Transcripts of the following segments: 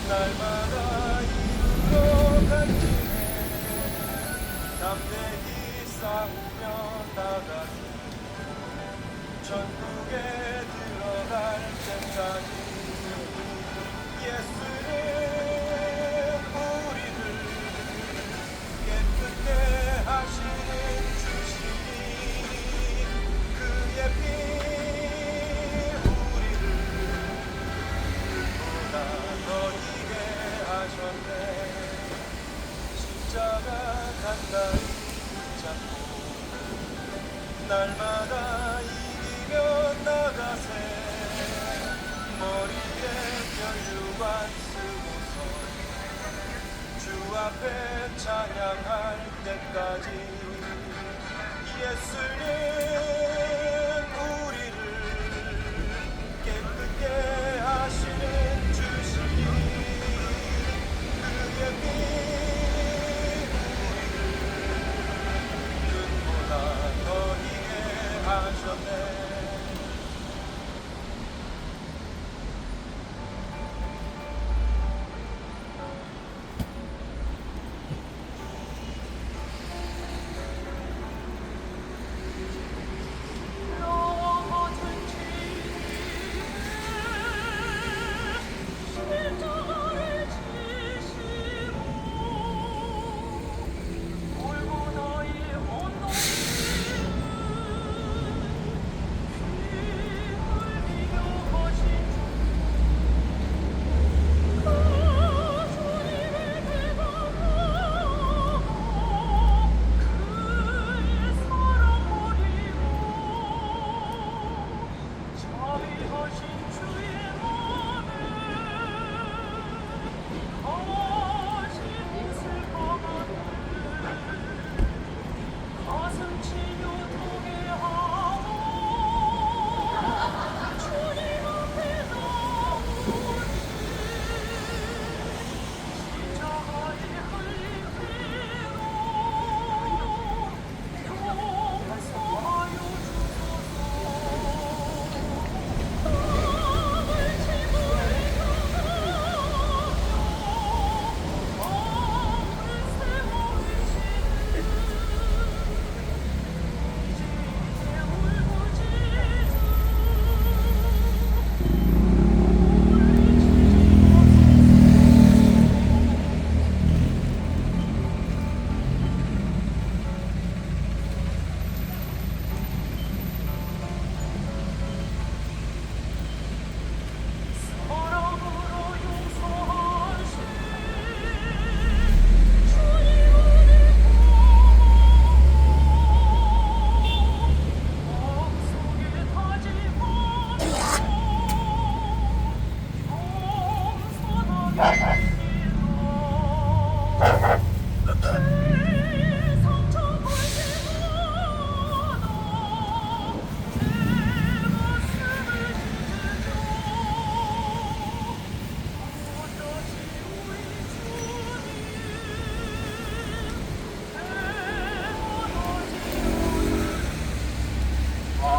날마다 이루어 간 길에 담대히 싸우며 나가세. 천국에 들어갈 때까지 예수는 우리를 깨끗게 하시는 주시니 그의 피 우리를 눈보다 더 이게 하셨네. 십자가 간단히 붙잡고 날마다 이기며 나가세. 머리에 면류관 쓰고서 주 앞에 찬양할 때까지 예수는 우리를 깨끗게 하시는 주시니 그의 피 눈보다 더 이게 하셨네.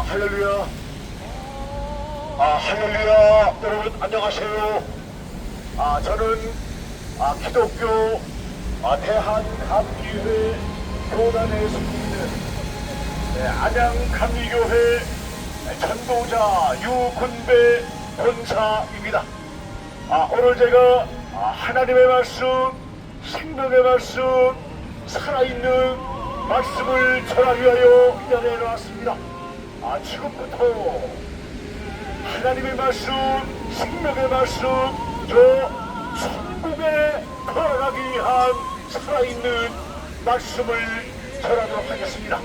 할렐루야. 할렐루야. 여러분 안녕하세요. 저는 기독교 대한감리회 교단에 속있는 안양감리교회 전도자 유군배 권사입니다. 오늘 제가 하나님의 말씀, 생명의 말씀, 살아있는 말씀을 전하기 위하여 이 자리에 나왔습니다. 지금부터 하나님의 말씀, 생명의 말씀, 저 천국에 걸어가기 위한 살아있는 말씀을 전하도록 하겠습니다.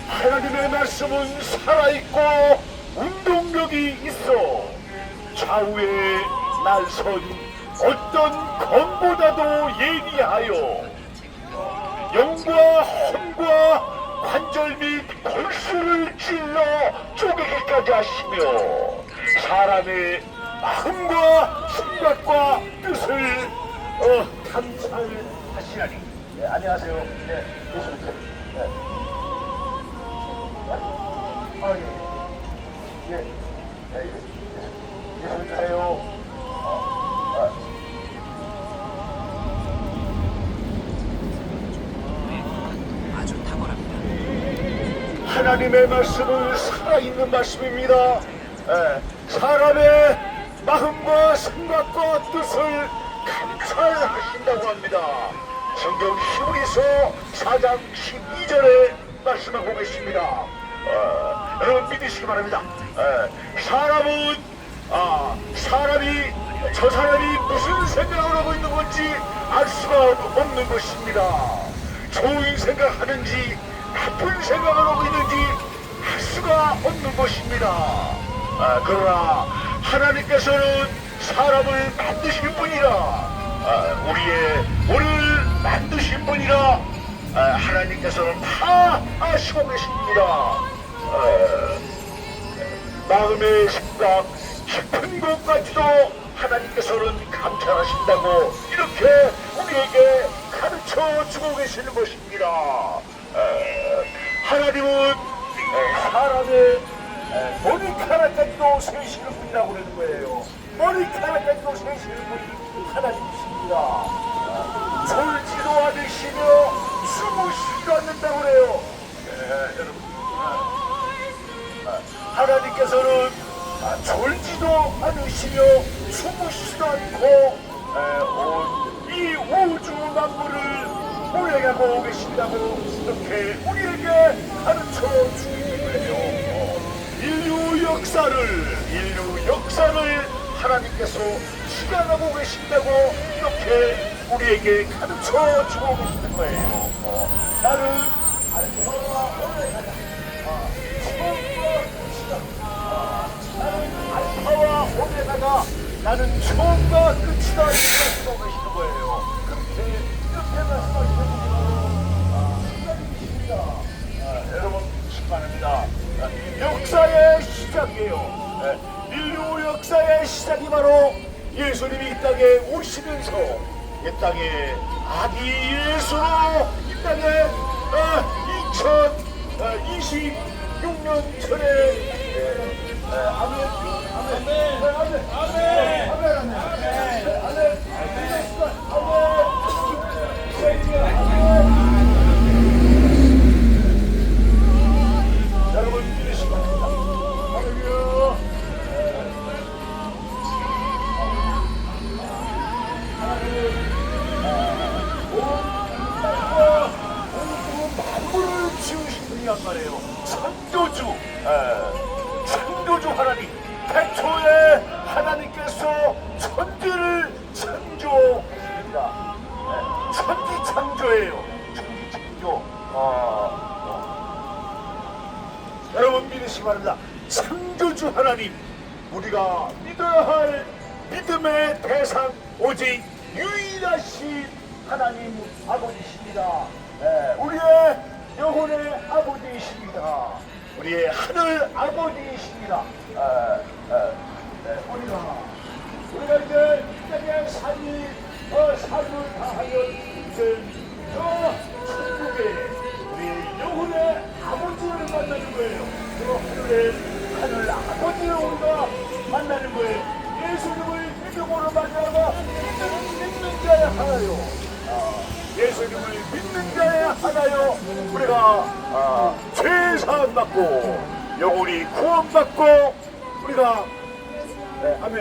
하나님의 말씀은 살아있고 운동력이 있어 좌우에 날선 어떤 검보다도 예리하여 영과 혼과 관절 및 골수를 찔러 쪼개기까지 하시며 사람의 마음과 생각과 뜻을 탐찰하시나니. 안녕하세요. 예수님. 예수님 주세요. 하나님의 말씀은 살아있는 말씀입니다. 사람의 마음과 생각과 뜻을 감찰하신다고 합니다. 성경 히브리서 4장 12절에 말씀하고 계십니다. 여러분 믿으시기 바랍니다. 저 사람이 무슨 생각을 하고 있는 건지 알 수가 없는 것입니다. 좋은 생각하는지 나쁜 생각을 하고 있는지 알 수가 없는 것입니다. 그러나 하나님께서는 사람을 만드신 분이라 우리를 만드신 분이라 하나님께서는 다 아시고 계십니다. 마음의 생각 깊은 곳까지도 하나님께서는 감찰하신다고 이렇게 우리에게 가르쳐 주고 계시는 것입니다. 하나님은 사람의 머리카락까지도 세시는 분이라고 그러는 거예요. 머리카락까지도 세시는 분이 하나님이십니다. 졸지도 않으시며 숨으시지도 않는다고 그래요. 여러분, 하나님께서는 졸지도 않으시며 숨으시지도 않고 이 우주 만물을 오래가고 계신다고 이렇게 우리에게 가르쳐 주는 거예요. 인류 역사를 하나님께서 시간하고 계신다고 이렇게 우리에게 가르쳐 주고 계시는 거예요. 나는 알파와 오메가다. 나는 알파와 오메가다. 나는 처음과 끝이다. 이렇게 말씀하고 계시는 거예요. 이렇게 말씀하시는 분이 하나님이십니다. 여러분 축하합니다. 역사의 시작이에요. 인류 역사의 시작이 바로 예수님이 이 땅에 오시면서 이 땅에 아기 예수로 이 땅에 2026년 전에 여러분 믿으시기 바랍니다. 할렐루야. 만물을 지으신 분이란 말이에요. 창조주 하나님. 태초에 하나님께서 천지를 창조합니다. 천지 창조예요. 천지 창조. 여러분 믿으시기 바랍니다. 창조주 하나님, 우리가 믿어야 할 믿음의 대상 오직 유일하신 하나님 아버지십니다. 우리의 영혼의 아버지이십니다. 우리의 하늘 아버지이십니다. 우리가 이제 이 땅에 삶을 다하여 이제 저 천국에 우리의 영혼의 아버지를 만나는 거예요. 그 하늘 아버지를 우리가 만나는 거예요. 예수님을 믿음으로 만나가 믿는 자에 하나요. 예수님을 믿는 자에 하나요. 우리가 죄사함 받고 영혼이 구원받고 우리가 아멘.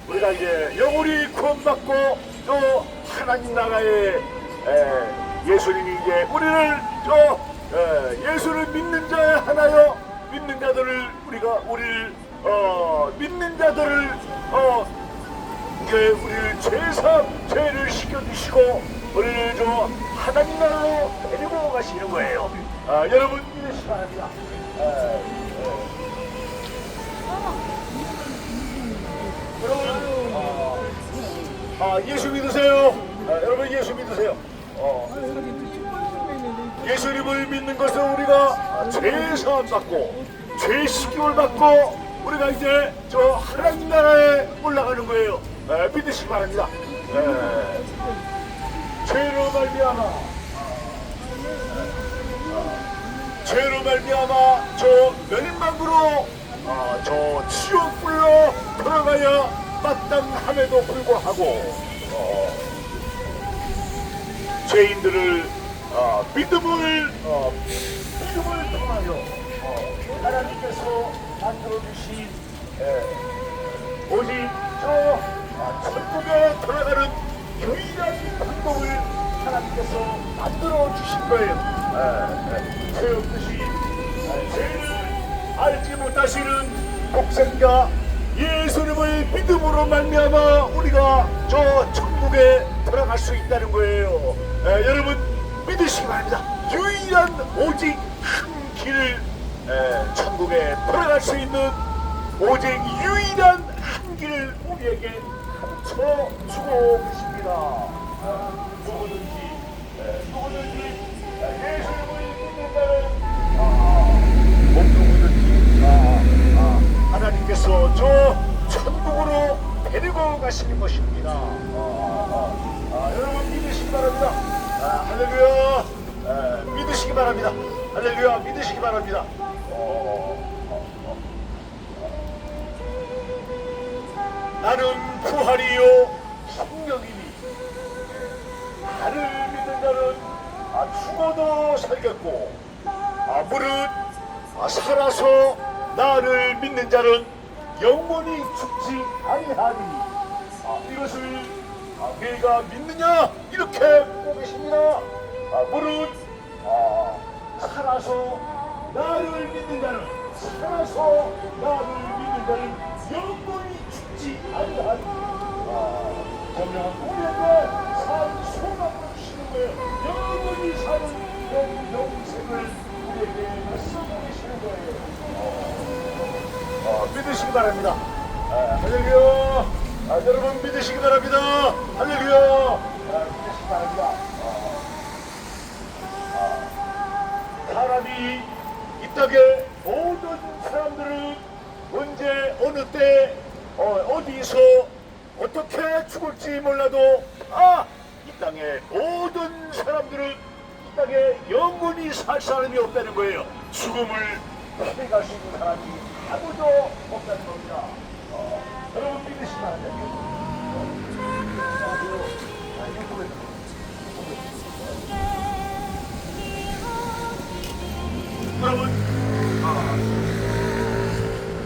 우리가 이제 영혼이 구원받고 또 하나님 나라에 예수님이 이제 우리를 예수를 믿는 자에 하나요. 믿는 자들을 우리를 믿는 자들을 이제 우리를 죄를 시켜주시고 우리를 저 하나님 나라로 데리고 가시는 거예요. 여러분 믿으시기 바랍니다. 여러분 예수 믿으세요. 여러분 예수 믿으세요. 예수님을 믿는 것은 우리가 죄 사함 받고 죄 씻김을 받고 우리가 이제 저 하나님 나라에 올라가는 거예요. 믿으시기 바랍니다. 죄로 말미암아 저 면인망으로 저 지옥불로 들어가야 마땅함에도 불구하고 죄인들을 믿음을 통하여 하나님께서 만들어주신 오직 저 천국에 돌아가는 유일한 방법을 하나님께서 만들어주신 거예요. 세웠듯이 죄를 알지 못하시는 독생자 예수님의 믿음으로 말미암아 우리가 저 천국에 들어갈 수 있다는 거예요. 여러분 믿으시기 바랍니다. 유일한 오직 한 길을 천국에 들어갈 수 있는 오직 유일한 한 길을 우리에게 가르쳐 주고 계십니다. 누구든지 예수님을 믿는다는 하나님께서 저 천국으로 데리고 가시는 것입니다. 여러분 믿으시기 바랍니다. 할렐루야. 믿으시기 바랍니다. 할렐루야. 믿으시기 바랍니다. 나는 부활이요 생명이니 나를 믿는 자는 죽어도 살겠고 무릇 살아서 나를 믿는 자는 영원히 죽지 아니하니 이것을 내가 믿느냐 이렇게 묻고 계십니다. 무릇 살아서 나를 믿는 자는 영원히 죽지 아니하니 정녕 우리에게 산 소망을 주시는 거예요. 영원히 사는 영생을 우리에게 말씀하고 계시는 거예요. 믿으시기 바랍니다. 할렐루야. 여러분 믿으시기 바랍니다. 할렐루야. 믿으시기 바랍니다. 사람이 이 땅에 모든 사람들은 언제 어느 때 어디서 어떻게 죽을지 몰라도 이 땅에 모든 사람들은 이 땅에 영원히 살 사람이 없다는 거예요. 죽음을 피해갈 수 있는 사람이 아무도 없다는 겁니다. 여러분 믿으시면 안 돼요. 여러분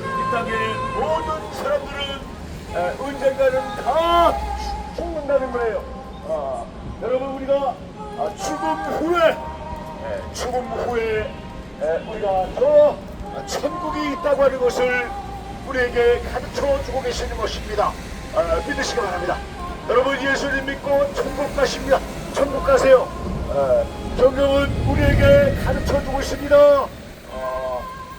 이 땅의 모든 사람들은 언젠가는 다 죽는다는 거예요. 여러분 우리가 죽음 후에 우리가 저 천국이 있다고 하는 것을 우리에게 가르쳐 주고 계시는 것입니다. 믿으시기 바랍니다. 여러분 예수님 믿고 천국 가십니다. 천국 가세요. 성경은 우리에게 가르쳐 주고 있습니다.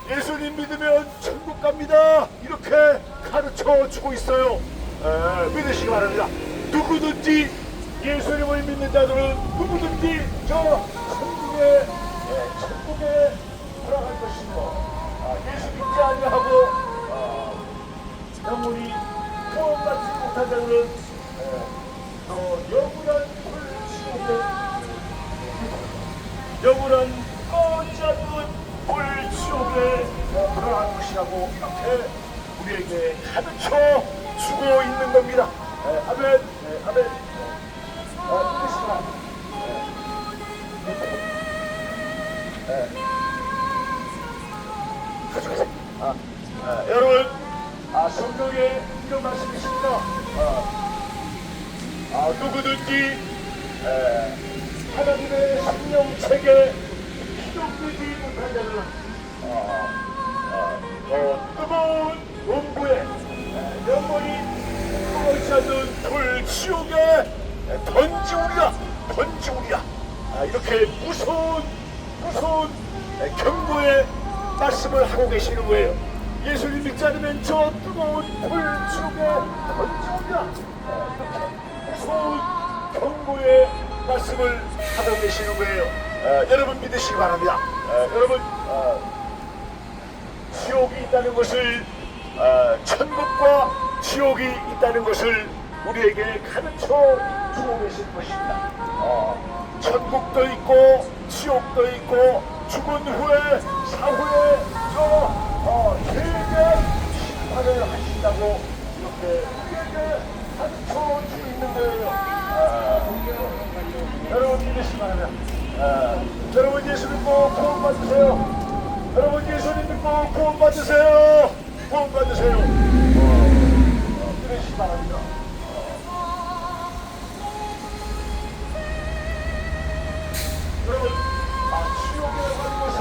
예수님 믿으면 천국 갑니다. 이렇게 가르쳐 주고 있어요. 믿으시기 바랍니다. 누구든지 예수님을 믿는 자들은 누구든지 저 천국에 돌아갈 것이고 예수 믿지 아니하고 영원히 구원받지 못한 자들은 영원한 꺼지 않는 불지옥에 들어갈 것이라고 이렇게 우리에게 가르쳐 주고 있는 겁니다. 아멘. 아멘. 믿으시라. 여러분, 성경에 이런 말씀이 있습니다. 누구든지 하나님의 생명책에 기록되지 못한 자는 뜨거운 원구에 영원히 꺼지 않는 불지옥에 던지우리라. 이렇게 무서운 경고의 말씀을 하고 계시는 거예요. 예수님 믿지 않으면 저 뜨거운 불지옥에 던지우리라. 이렇게 무서운 경고의 말씀을 하고 계시는 거예요. 여러분 믿으시기 바랍니다. 여러분 지옥이 있다는 것을 천국과 지옥이 있다는 것을 우리에게 가르쳐 주고 계신 것입니다. 천국도 있고 지옥도 있고 죽은 후에 사후에 세계 심판을 하신다고 이렇게 우리에게 가르쳐 주고 있는 거예요. 여러분 믿으시기 바랍니다. 여러분 예수 믿고 구원 받으세요. 여러분 예수님 믿고 구원 받으세요. 구원 받으세요. 그러시기 바랍니다. 여러분, 지옥에 가는 것은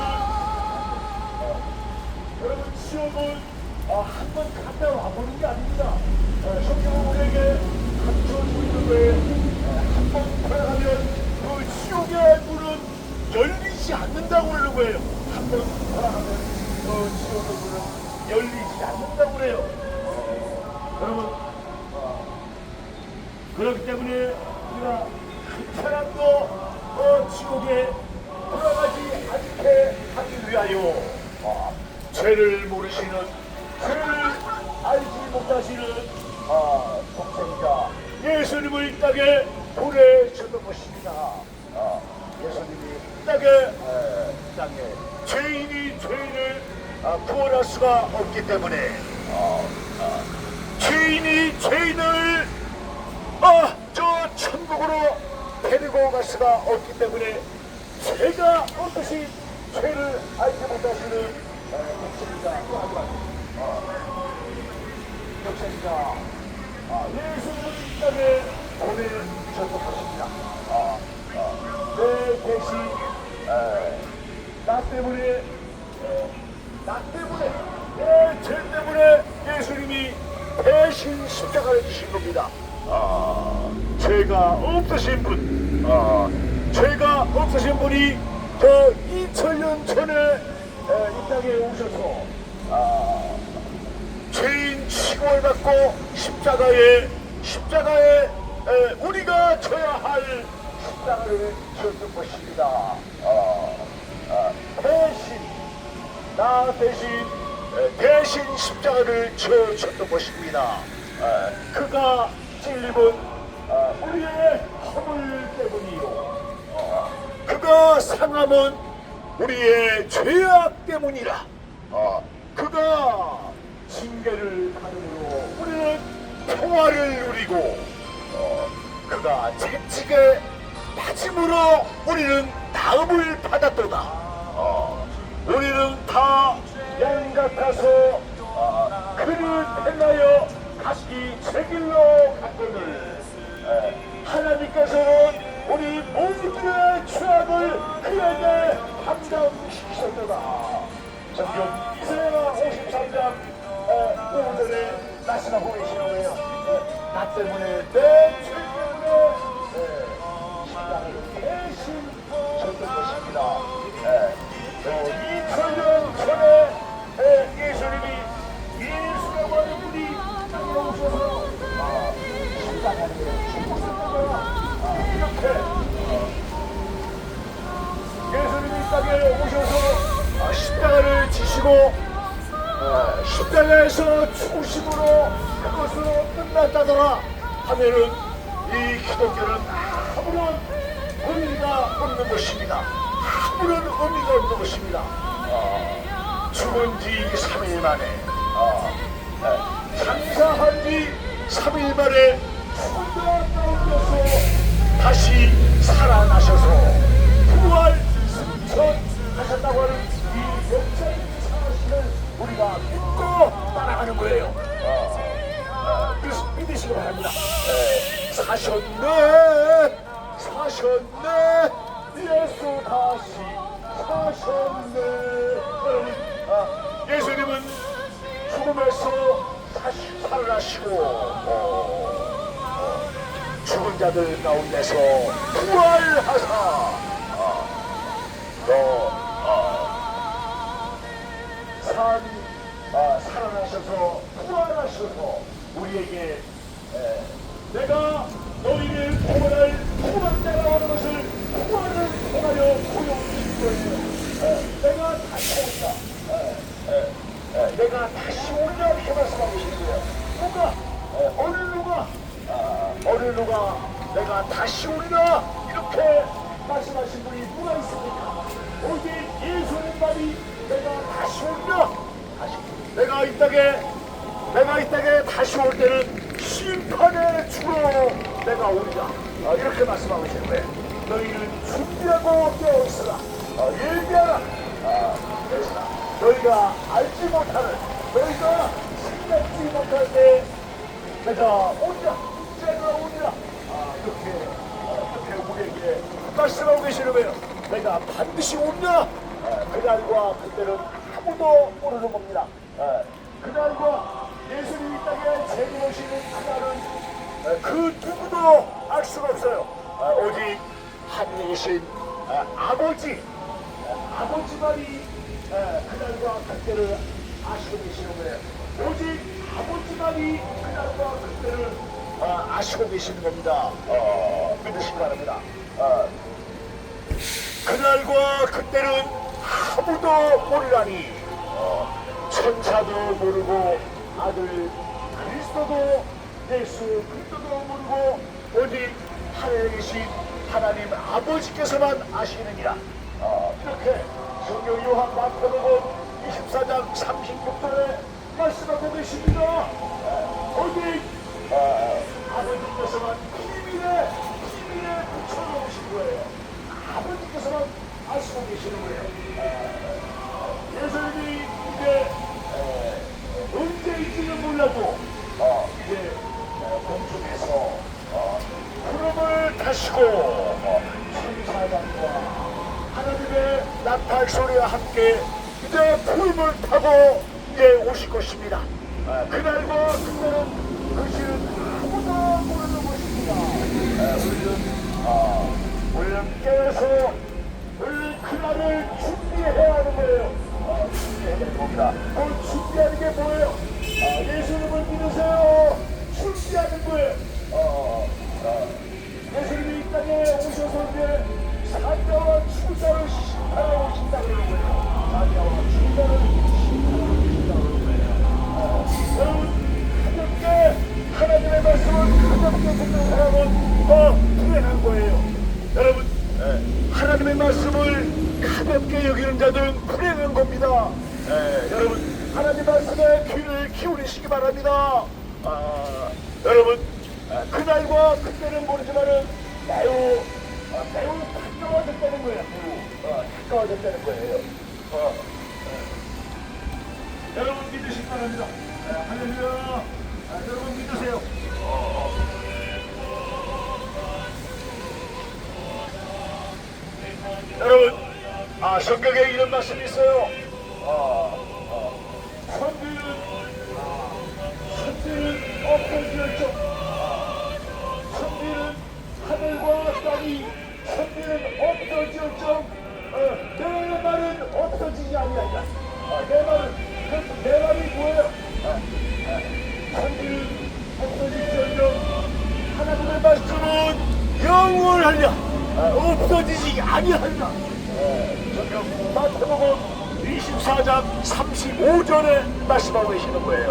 여러분 지옥은 한 번 갔다 와보는 게 아닙니다. 성경은 우리에게 감춰주고 있는 거에 한 번 돌아가면 그 지옥의 문은 열리지 않는다고 그러는 거예요. 한 번 돌아가면 그 지옥의 문은 열리지 않는다고 그래요. 여러분, 그렇기 때문에 우리가 한 사람도 지옥에 돌아가지 않게 하기 위하여 죄를 모르시는 죄를 알지 못하시는 독생자 예수님을 이 땅에 보내셨던 것입니다. 예수님이 이 땅에 죄인이 죄인을 구원할 수가 없기 때문에 죄인이 죄인을 저 천국으로 데리고 갈 수가 없기 때문에 죄가 어떠신 죄를 알지 못하시는 독생자 또 하지만 독생자 예수님을 이 땅에 보내셨던 것입니다. 내 대신 나 때문에 내 죄 때문에 예수님이 대신 십자가를 지신 겁니다. 죄가 없으신 분, 죄가 없으신 분이 저 2000년 전에 이 땅에 오셔서 죄인 취급을 받고 십자가에 우리가 져야 할 십자가를 지었던 것입니다. 나 대신 십자가를 지어줬던 것입니다. 그가 찔림은 우리의 허물 때문이요, 그가 상함은 우리의 죄악 때문이라. 그가 징계를 받음으로 우리는 평화를 누리고 그가 채찍에 맞음으로 우리는 나음을 받았도다. 우리는 다 양 같아서 그를 행하여 각기 제 길로 갔거늘 하나님께서는 우리 모두의 죄악을 그에게 감당시키셨도다. 성경 이사야 53장 5절에 말씀하고 계시는 거예요. 나 때문에 내 죄 때문에 십자가를 대신 졌던 것입니다. 2000년 전에 예수님이 예수라고 하는 분이 땅에 오셔서 십자가를 죽으셨다가 이렇게 예수님이 땅에 오셔서 십자가를 지시고 십자가에서 죽으심으로 그것으로 끝났다더라 하면은 이 기독교는 아무런 의미가 없는 것입니다. 아무런 의미가 없는 것입니다. 죽은 지 3일 만에 장사한 지 3일 만에 죽은 자 가운데서 다시 살아나셔서 부활 승천하셨다고 하는 이 역사적인 사실을 우리가 믿고 따라가는 거예요. 그래서 믿으시기 바랍니다. 사셨네 예수 다시 사셨네. 여러분, 예수님은 죽음에서 다시 살아나시고 죽은 자들 가운데서 부활하사 살아나셔서 부활하셔서 우리에게 내가 너희를 구원할 구원자라고 하는 것을 구원을 통하여 보여주신 거예요. 내가 다시 온다. 내가 다시 온다 이렇게 말씀하고 계시는 거예요. 누가? 어느 누가 내가 다시 온다 이렇게 말씀하신 분이 누가 있습니까? 오직 예수님만이 내가 다시 온다. 내가 이 땅에 다시 올 때는 심판의 주로 내가 오리라. 이렇게 말씀하고 계시는 거예요. 너희는 준비하고 깨어있으라. 예비하라. 그래서 너희가 알지 못하는, 너희가 생각지 못할 때 내가 오리라, 내가 오리라. 이렇게 우리에게 말씀하고 계시는 거예요. 내가 반드시 오리라. 그날과 그때는 아무도 모르는 겁니다. 그날과 예수님이 이 땅에 재림하시는 그날은 그 누구도 알 수가 없어요. 오직 하늘에 계신 아버지만이 그날과 그때를 아시고 계시는 거예요. 오직 아버지만이 그날과 그때를 아시고 계시는 겁니다. 믿으시기 바랍니다. 그날과 그때는 아무도 모르라니, 천사도 모르고 아들 그리스도도 예수 그리스도도 모르고 오직 하늘에 계신 하나님 아버지께서만 아시느니라. 이렇게 성경 요한 마태복음 24장 36절에 말씀하고 계십니다. 오직 아버지께서만 비밀에 붙여놓으신 거예요. 아버지께서만 아시고 계시는 거예요. 예수님이 이제 언제일지는 몰라도 이제 공중에서 구름을 타시고 천사장과 하나님의 나팔 소리와 함께 이제 구름을 타고 이제 오실 것입니다. 그날과 그때는 그 시는 아무도 모르는 것입니다. 우리는 깨어서 우리는 그날을 준비해야 하는 거예요. 준비해야 되는 겁니다. 그 준비하는 게 뭐예요? 예수님을 믿으세요. 준비하는 거예요. 예수님이 이 땅에 오셔서 이제 사자와 추자를 심판하고 오신다고 그러는 거예요. 사자와 추자를 심판하고 오신다고 그러는 거예요. 여러분, 가볍게 하나님의 말씀을 가볍게 듣는 사람은 더 불행한 거예요. 여러분, 하나님의 말씀을 가볍게 여기는 자들은 불행한 겁니다. 여러분, 하나님 말씀에 귀를 기울이시기 바랍니다. 여러분, 그날과 그때는 모르지만은 매우 가까워졌다는 거예요. 가까워졌다는 거예요. 여러분 믿으시기 바랍니다. 할렐루야. 여러분 믿으세요. 여러분, 성경에 이런 말씀이 있어요. 천지는 없어질정, 천지는 하늘과 땅이 천지는 없어질정, 내 말은 없어지지 아니하리라. 내 말이 뭐예요? 천지는 없어질정, 하나님의 말씀은 영원하리라. 없어지지 아니하리라. 성경 마태복음 24장 35절에 말씀하고 계시는 거예요.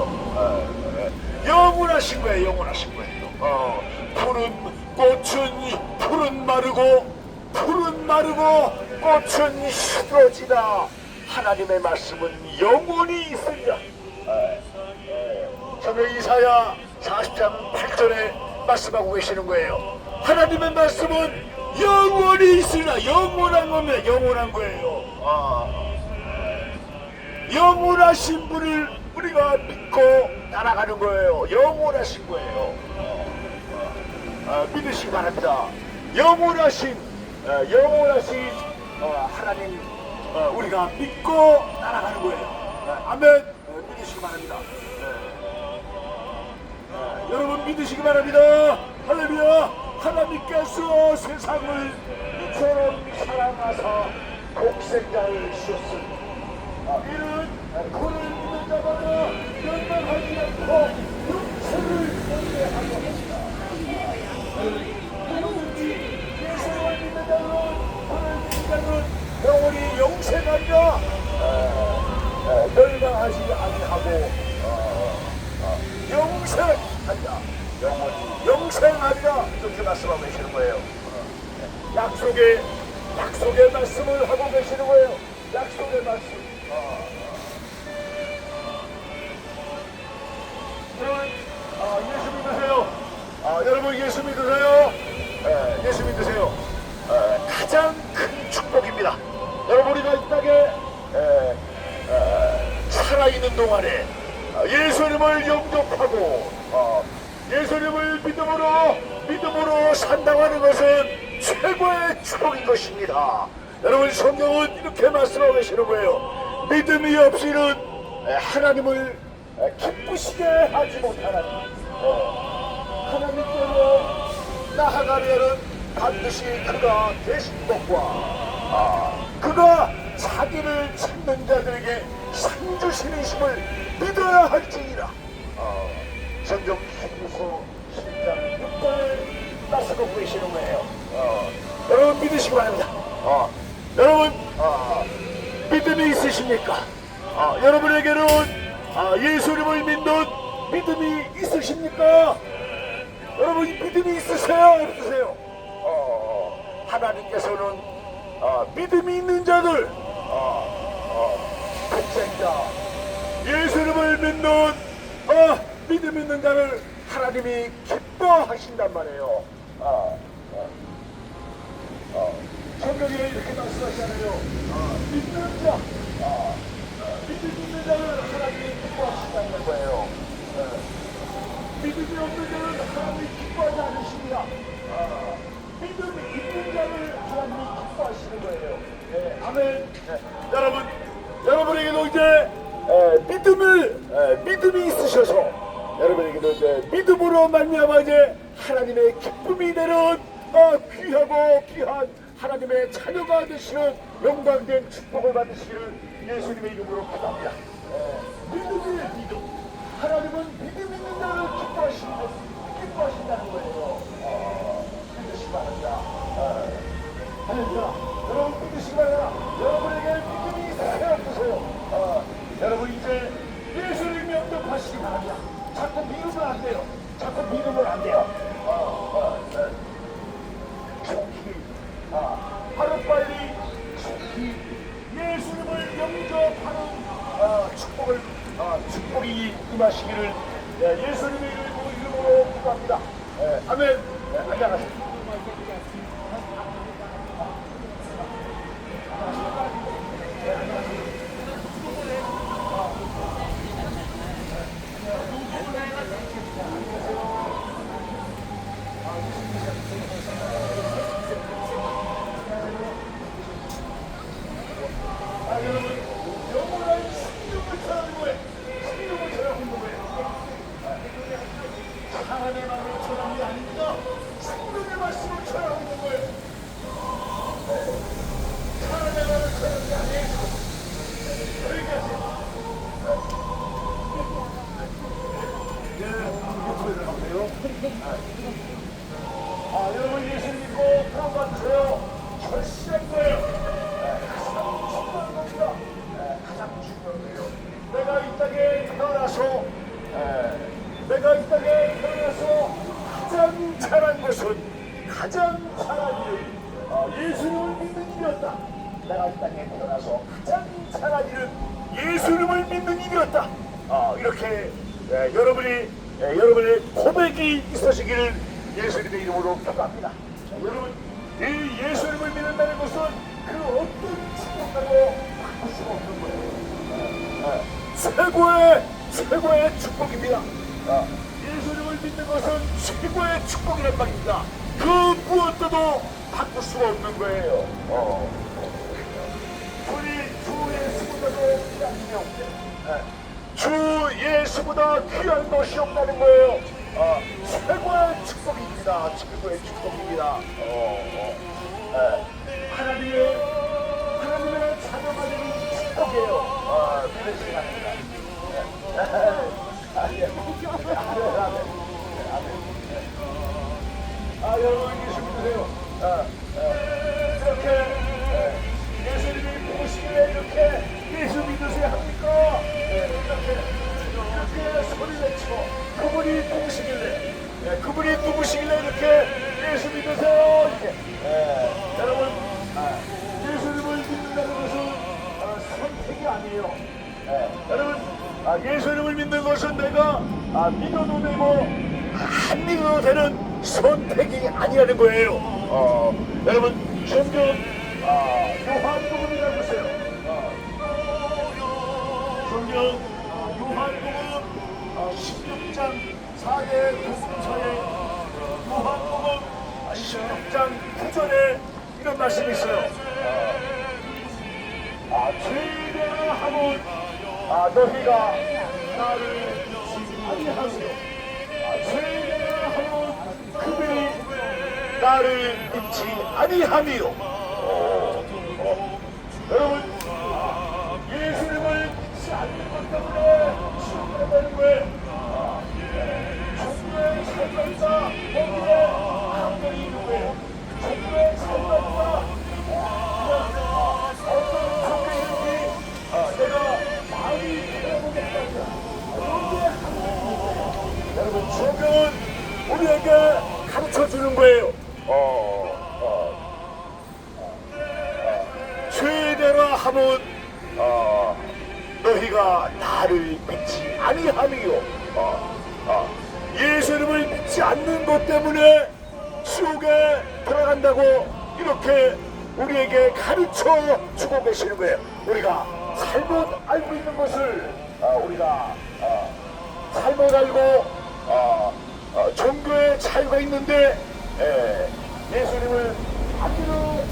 영원하신 거예요. 영원하신 거예요. 풀은 마르고 꽃은 시들어지나 하나님의 말씀은 영원히 있으리라. 성경 이사야 40장 8절에 말씀하고 계시는 거예요. 하나님의 말씀은 영원히 있으리라. 영원한 겁니다. 영원한 거예요. 영원하신 분을 우리가 믿고 따라가는 거예요. 영원하신 거예요. 믿으시기 바랍니다. 영원하신 하나님 우리가 믿고 따라가는 거예요. 아멘. 믿으시기 바랍니다. 여러분 믿으시기 바랍니다. 할렐루야. 하나님께서 세상을 이처럼 사랑하사 독생자를 주셨으니 이는 그를 믿는 자마다 멸망하지 않고 영생을 얻게 하려 합니다. 누구든지 예수를 믿는 자는 그를 믿는 자는 영원히 영생하리라. 멸망하지 아니하고 영생하리라. 영원히 영생하리라. 이렇게 말씀하고 계시는 거예요. 약속의 말씀을 하고 계시는 거예요. 약속의 말씀. 여러분, 예수 믿으세요. 여러분 예수 믿으세요. 예수 믿으세요. 가장 큰 축복입니다. 여러분 우리가 이 땅에 있는 동안에 예수님을 영접하고 예수님을 믿음으로 산다고 하는 것은 최고의 축복인 것입니다. 여러분, 성경은 이렇게 말씀하고 계시는 거예요. 믿음이 없이는 하나님을 기쁘시게 하지 못하나니 하나님께로 나아가려는 반드시 그가 되신 것과 그가 자기를 찾는 자들에게 상 주시는 힘을 믿어야 할지니라. 성경 히브리서 10장 6절을 말씀하고 계시는 거예요. 여러분, 믿으시기 바랍니다. 여러분, 믿음이 있으십니까? 여러분에게는 예수님을 믿는 믿음이 있으십니까? 여러분, 믿음이 있으세요? 없으세요? 하나님께서는 믿음이 있는 자들, 독생자 예수님을 믿는 믿음 있는 자를 하나님이 기뻐하신단 말이에요. 성경에 이렇게 말씀하시잖아요. 믿는 자, 믿음 있는 자를 하나님이 기뻐하신다는 거예요. 믿음이 없는 자는 하나님이 기뻐하지 않으십니다. 믿음이 있는 자를 하나님이 기뻐하시는 거예요. 아멘. 여러분, 여러분에게도 이제 믿음이 있으셔서 여러분에게도 이제 믿음으로 말미암아 이제 하나님의 기쁨이 되는 귀하고 귀한 하나님의 자녀가 되시는 영광된 축복을 받으시기를 예수님의 이름으로 기도합니다. 믿음이에요, 믿음. 하나님은 믿음 있는 자를 기뻐하신다는 거예요. 믿으시기 바랍니다. 할렐루야. 여러분, 믿으시기 바랍니다. 여러분에게 믿음이 있으세요, 없으세요? 여러분, 이제 예수님이 영접하시기 바랍니다. 자꾸 믿으면 안 돼요. 자꾸 믿으면 안 돼요. 좋기, 하루빨리 좋기, 예수님을 영접하는 축복이 임하시기를 예수님의 이름으로 기도합니다. 아멘. 안녕하세요. 여러분, 영원한 생명을 전하는 거예요. 생명을 전하는 거예요. 하나님의 마음을 전하는 게 아닙니다. 생명의 말씀을 전하는 거예요. 하나님의 마음을 전하는 게 아니에요. 여기까지. 유튜브에 나오세요. 여러분, 예수 믿고 구원 받으세요. 절실한 거예요. 가장 중요한 거예요. 내가 이 땅에 태어나서 가장 잘한 것은 가장 잘한 일은 예수님을 믿는 일이었다. 내가 이 땅에 태어나서 가장 잘한 일은 예수님을 믿는 일이었다. 이렇게 여러분의 고백이 있으시기를 예수님의 이름으로 기도합니다. 여러분, 이 예수님을 믿는다는 것은 그 어떤 축복과도 바꿀 수가 없는 거예요. 최고의 축복입니다. 예수님을 믿는 것은 최고의 축복이란 말입니다. 그 무엇도 바꿀 수가 없는 거예요. 주 예수보다도 귀한 일이 없대. 주 예수보다 귀한 것이 없다는 거예요. 최고의 축복입니다. 최고의 축복입니다. 하나님의 자녀가 되는 축복이에요. 믿으시기 바랍니다. 여러분, 예수 믿으세요. 이렇게 예수님이 보시기에 이렇게 예수 믿으세요 합니까? 이렇게 소리 내치고 그분이 누구시길래 이렇게 예수 믿으세요 이렇게. 여러분, 예수님을 믿는다는 것은 선택이 아니에요. 여러분, 예수님을 믿는 것은 내가 믿어도 되고 안 믿어도 되는 선택이 아니라는 거예요. 여러분, 성경 요한복음이라고 보세요. 성경 요한복음 16장 4대 복음서에 요한복음 16장 9절에 이런 말씀이 있어요. 죄인되라 하면 너희가 나를 믿지 아니하시오. 죄인되라 하면 그들이 나를 믿지 아니하미요. 여러분, 예수님을 믿지 않는 것 때문에 죽게 되는 거예요. 종교의 삶과 거기에 한명이 있는 거예요. 종교의 삶과 어떤 종교인지 내가 마음이 되어보겠다. 여러분, 종교는 우리에게 가르쳐주는 거예요. 죄되라 하면 너희가 나를 믿지 아니하미요. 예수님을 믿지 않는 것 때문에 지옥에 들어간다고 이렇게 우리에게 가르쳐 주고 계시는 거예요. 우리가 잘못 알고 있는 것을 우리가 잘못 알고 종교의 차이가 있는데 예수님을 안 믿어도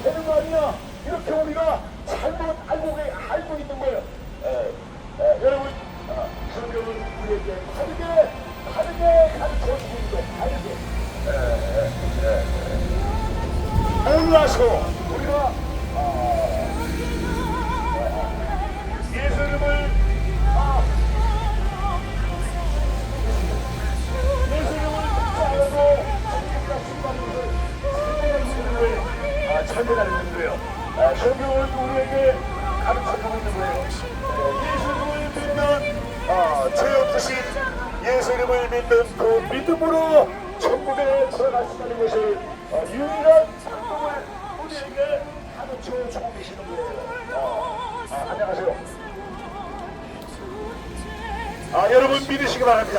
되는 거 아니야. 이렇게 우리가 잘못 알고 있는 거예요. 여러분, 성경은 우리에게 다르게 가르쳐 주고 있는 거예요. 다르게. 몰라서 우리가 예수님을 참여하는 있는 거예요. 성경은 우리에게 가르쳐주고 있는 거예요. 예수님을 믿는 죄 없으신 예수님을 믿는 그 믿음으로 천국에 들어갈 수 있는 것을 유일한 방법을 우리에게 가르쳐주고 계시는 거예요. 안녕하세요. 여러분 믿으시기 바랍니다.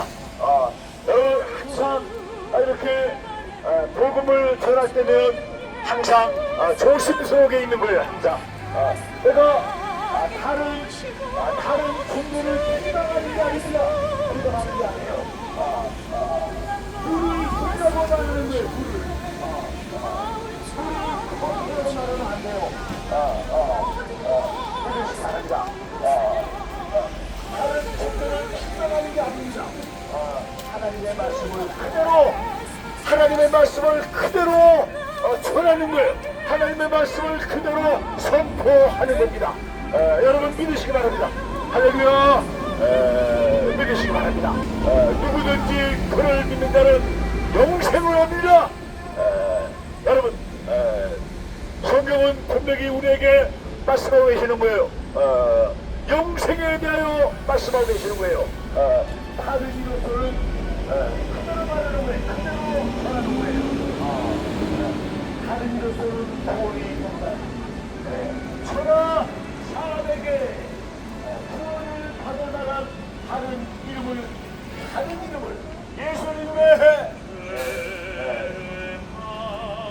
여러분 항상 이렇게 복음을 전할 때면 항상 조심스럽게 있는 거예요. 항상 내가 다른 종교를 비방하는 게 아닙니다. 비방하는 게 아니에요. 불이라고 말하는 거예요. 불을 말하면 안 돼요. 믿으시기 바랍니다. 다른 종교를 비방하는 게 아닙니다. 하나님의 말씀을 그대로 전하는 거예요. 하나님의 말씀을 그대로 선포하는 겁니다. 여러분 믿으시기 바랍니다. 할렐루야. 믿으시기 바랍니다. 누구든지 그를 믿는 자는 영생을 얻느니라. 여러분 성경은 분명히 우리에게 말씀하고 계시는 거예요. 영생에 대하여 말씀하고 계시는 거예요. 다른 이것들은 그대로 말하는 거예요. 그대로 전하는 거예요. 다른 이것들은 구원이 없다. 천하 사람에게 구원을 받을 만한 다른 이름을 예수님의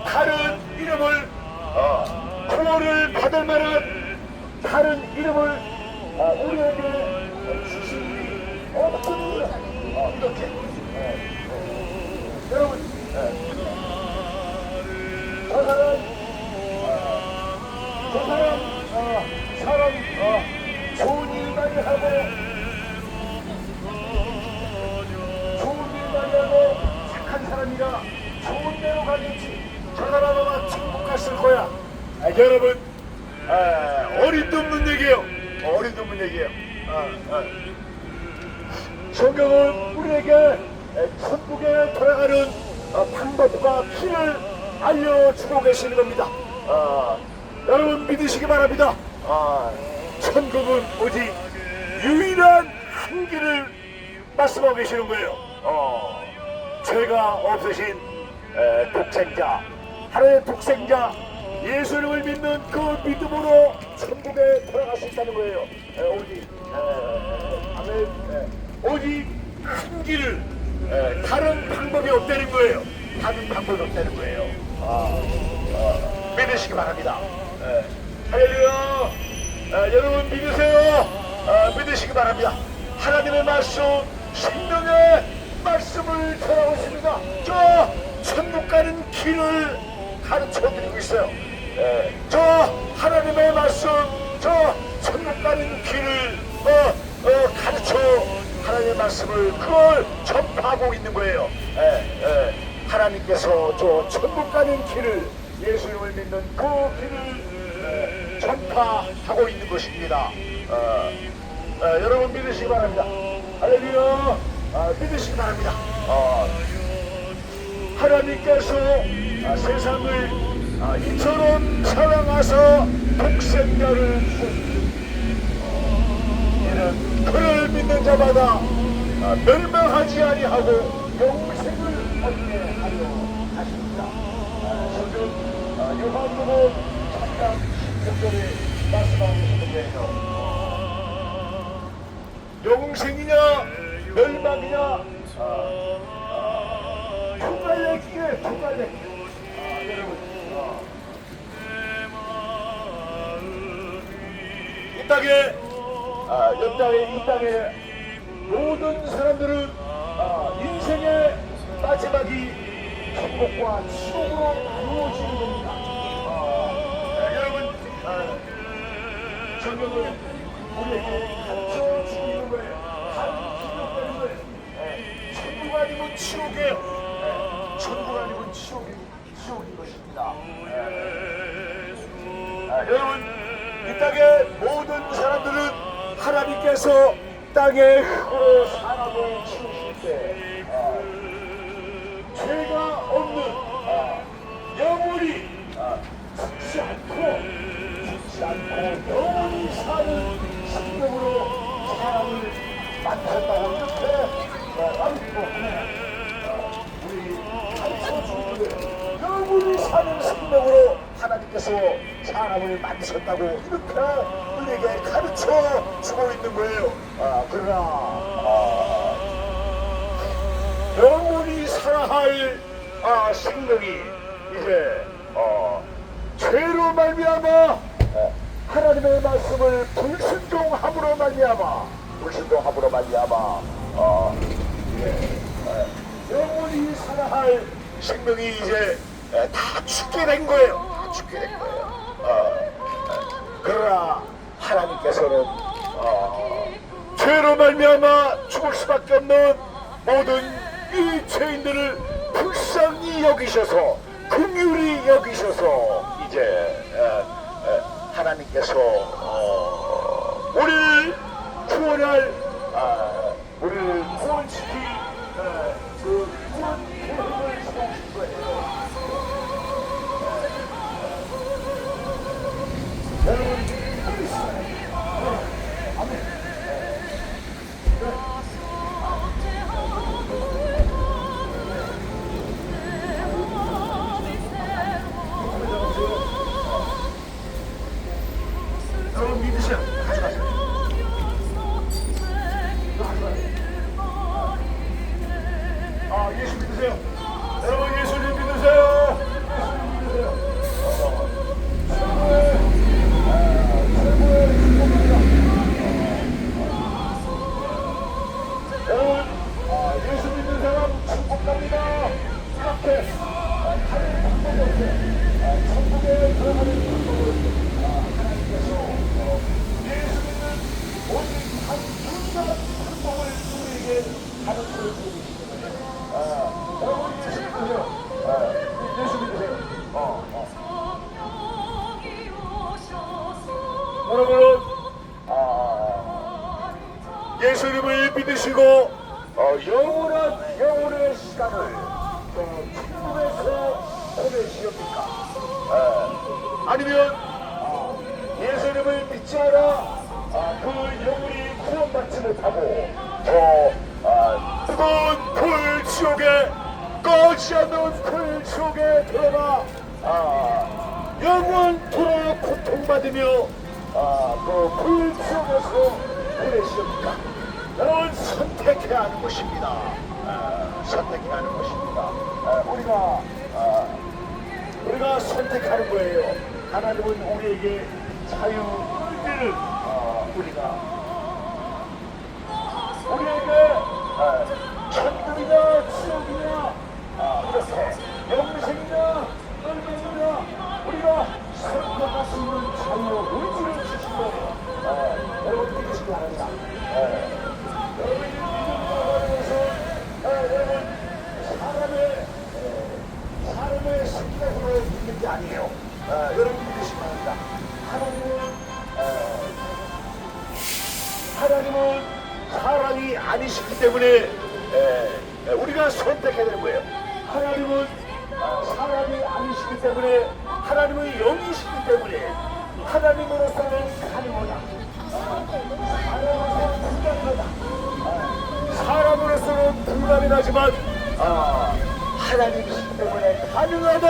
다른 이름을 구원을 받을 만한 다른 이름을 우리에게 주신 없습니다. 이렇게 여러분 사람 좋은 일 많이 하고 착한 사람이라 좋은 데로 가겠지. 저 사람은 아마 천국 갔을 거야. 여러분 어림도 없는 얘기예요. 어림도 없는 얘기예요. 성경은 우리에게 천국에 돌아가는 방법과 길을 알려주고 계시는 겁니다. 여러분 믿으시기 바랍니다. 천국은 오직 유일한 한 길을 말씀하고 계시는 거예요. 죄가 없으신 독생자, 하나님의 독생자 예수님을 믿는 그 믿음으로 천국에 돌아갈 수 있다는 거예요. 오직 한 길을 다른 방법이 없다는 거예요. 다른 방법이 없다는 거예요. 믿으시기 바랍니다. 할렐루야. 여러분 믿으세요. 믿으시기 바랍니다. 하나님의 말씀, 생명의 말씀을 전하고 있습니다. 저 천국 가는 길을 가르쳐 드리고 있어요. 저 하나님의 말씀, 저 천국 가는 길을 가르쳐 하나님의 말씀을 그걸 전파하고 있는 거예요. 하나님께서 저 천국 가는 길을, 예수님을 믿는 그 길을 전파하고 있는 것입니다. 여러분 믿으시기 바랍니다. 할렐루야. 믿으시기 바랍니다. 하나님께서 세상을 이처럼 사랑하사 독생자를 주셨습니다. 이는 그를 믿는 자마다 멸망하지 아니하고 영생을 얻게 하려 하십니다. 지금 요한복음 3장 16절에 말씀하고 있는데요. 영생이냐 멸망이냐 두 갈래길에 두 갈래길. 여러분 이 땅에 이 땅에 모든 사람들은 인생의 마지막이 천국과 지옥으로 나누어지는 겁니다. 여러분 성경은 우리에게 가르쳐 주고 있는 거예요. 가르치는 거예요. 천국 아니면 지옥이에요. 천국 아니면 지옥인 것입니다. 여러분 이 땅의 모든 사람들은 하나님께서 땅의 흙으로 사람을 지으실 때 죄가 없는 영원히 죽지 않고 영원히 사는 생명으로 사람을 만들었다고 이렇게 말씀하고 우리 가르쳐주는 거예요. 영원히 사는 생명으로 하나님께서 사람을 만드셨다고 이렇게 우리에게 가르쳐 주고 있는 거예요. 그러나 영원히 살아할 생명이 이제 죄로 말미암아 하나님의 말씀을 불순종함으로 말미암아 영원히 살아할 생명이 이제 다 죽게 된 거예요. 그러나 하나님께서는 죄로 말미암아 죽을 수밖에 없는 모든 이 죄인들을 불쌍히 여기셔서 긍휼히 여기셔서 이제 하나님께서 우리를 구원할 우리를 구원시킬 그 구원 계획을 세우신 거예요. 여러분 여러분 믿으세요. 가져가세요. 예수 믿으세요. 여러분 예수님 믿으세요. 여러분 예수 믿는 사람 천국 갑니다. 이렇게 하는 방법이 없어요. 천국에 들어가는 방법을 하나님께서 예수 믿는 모든 한 분간 방법을 우리에게 가르쳐 주고 계시는 거예요. 여러분 예수 믿으세요. 예수 믿으세요. 여러분 예수님을 믿으시고 영원의 시간을 천국에서 보내시옵니까? 아니면 예수님을 믿지 않아 그 영혼이 구원받지 못하고 뜨거운 불 지옥에 꺼지 않는 불 지옥에 들어가 영원토록 고통받으며 그 불 지옥에서 보내시옵니까? 여러분 선택해야 하는 것입니다. 선택해야 하는 것입니다. 우리가 선택하는 거예요. 하나님은 우리에게 자유의지를 우리가 천국이냐 지옥이냐 이렇게 영생이냐 멸망이냐 우리가 선택할 수 있는 자유 의지를 주신 거예요. 여러분 믿으시기 바랍니다. 여러분이 믿음과 바라면서 여러분 사람의 생각으로 믿는 게 아니에요. 여러분 믿으시기 바랍니다. 하나님은 사람이 아니시기 때문에 우리가 선택해야 되는 거예요. 하나님은 사람이 아니시기 때문에 하나님은 영이시기 때문에 하나님으로서는 가능하다. 사람으로서는 불가능하다. 사람으로서는 불가능하지만 하나님이시기 때문에 가능하다.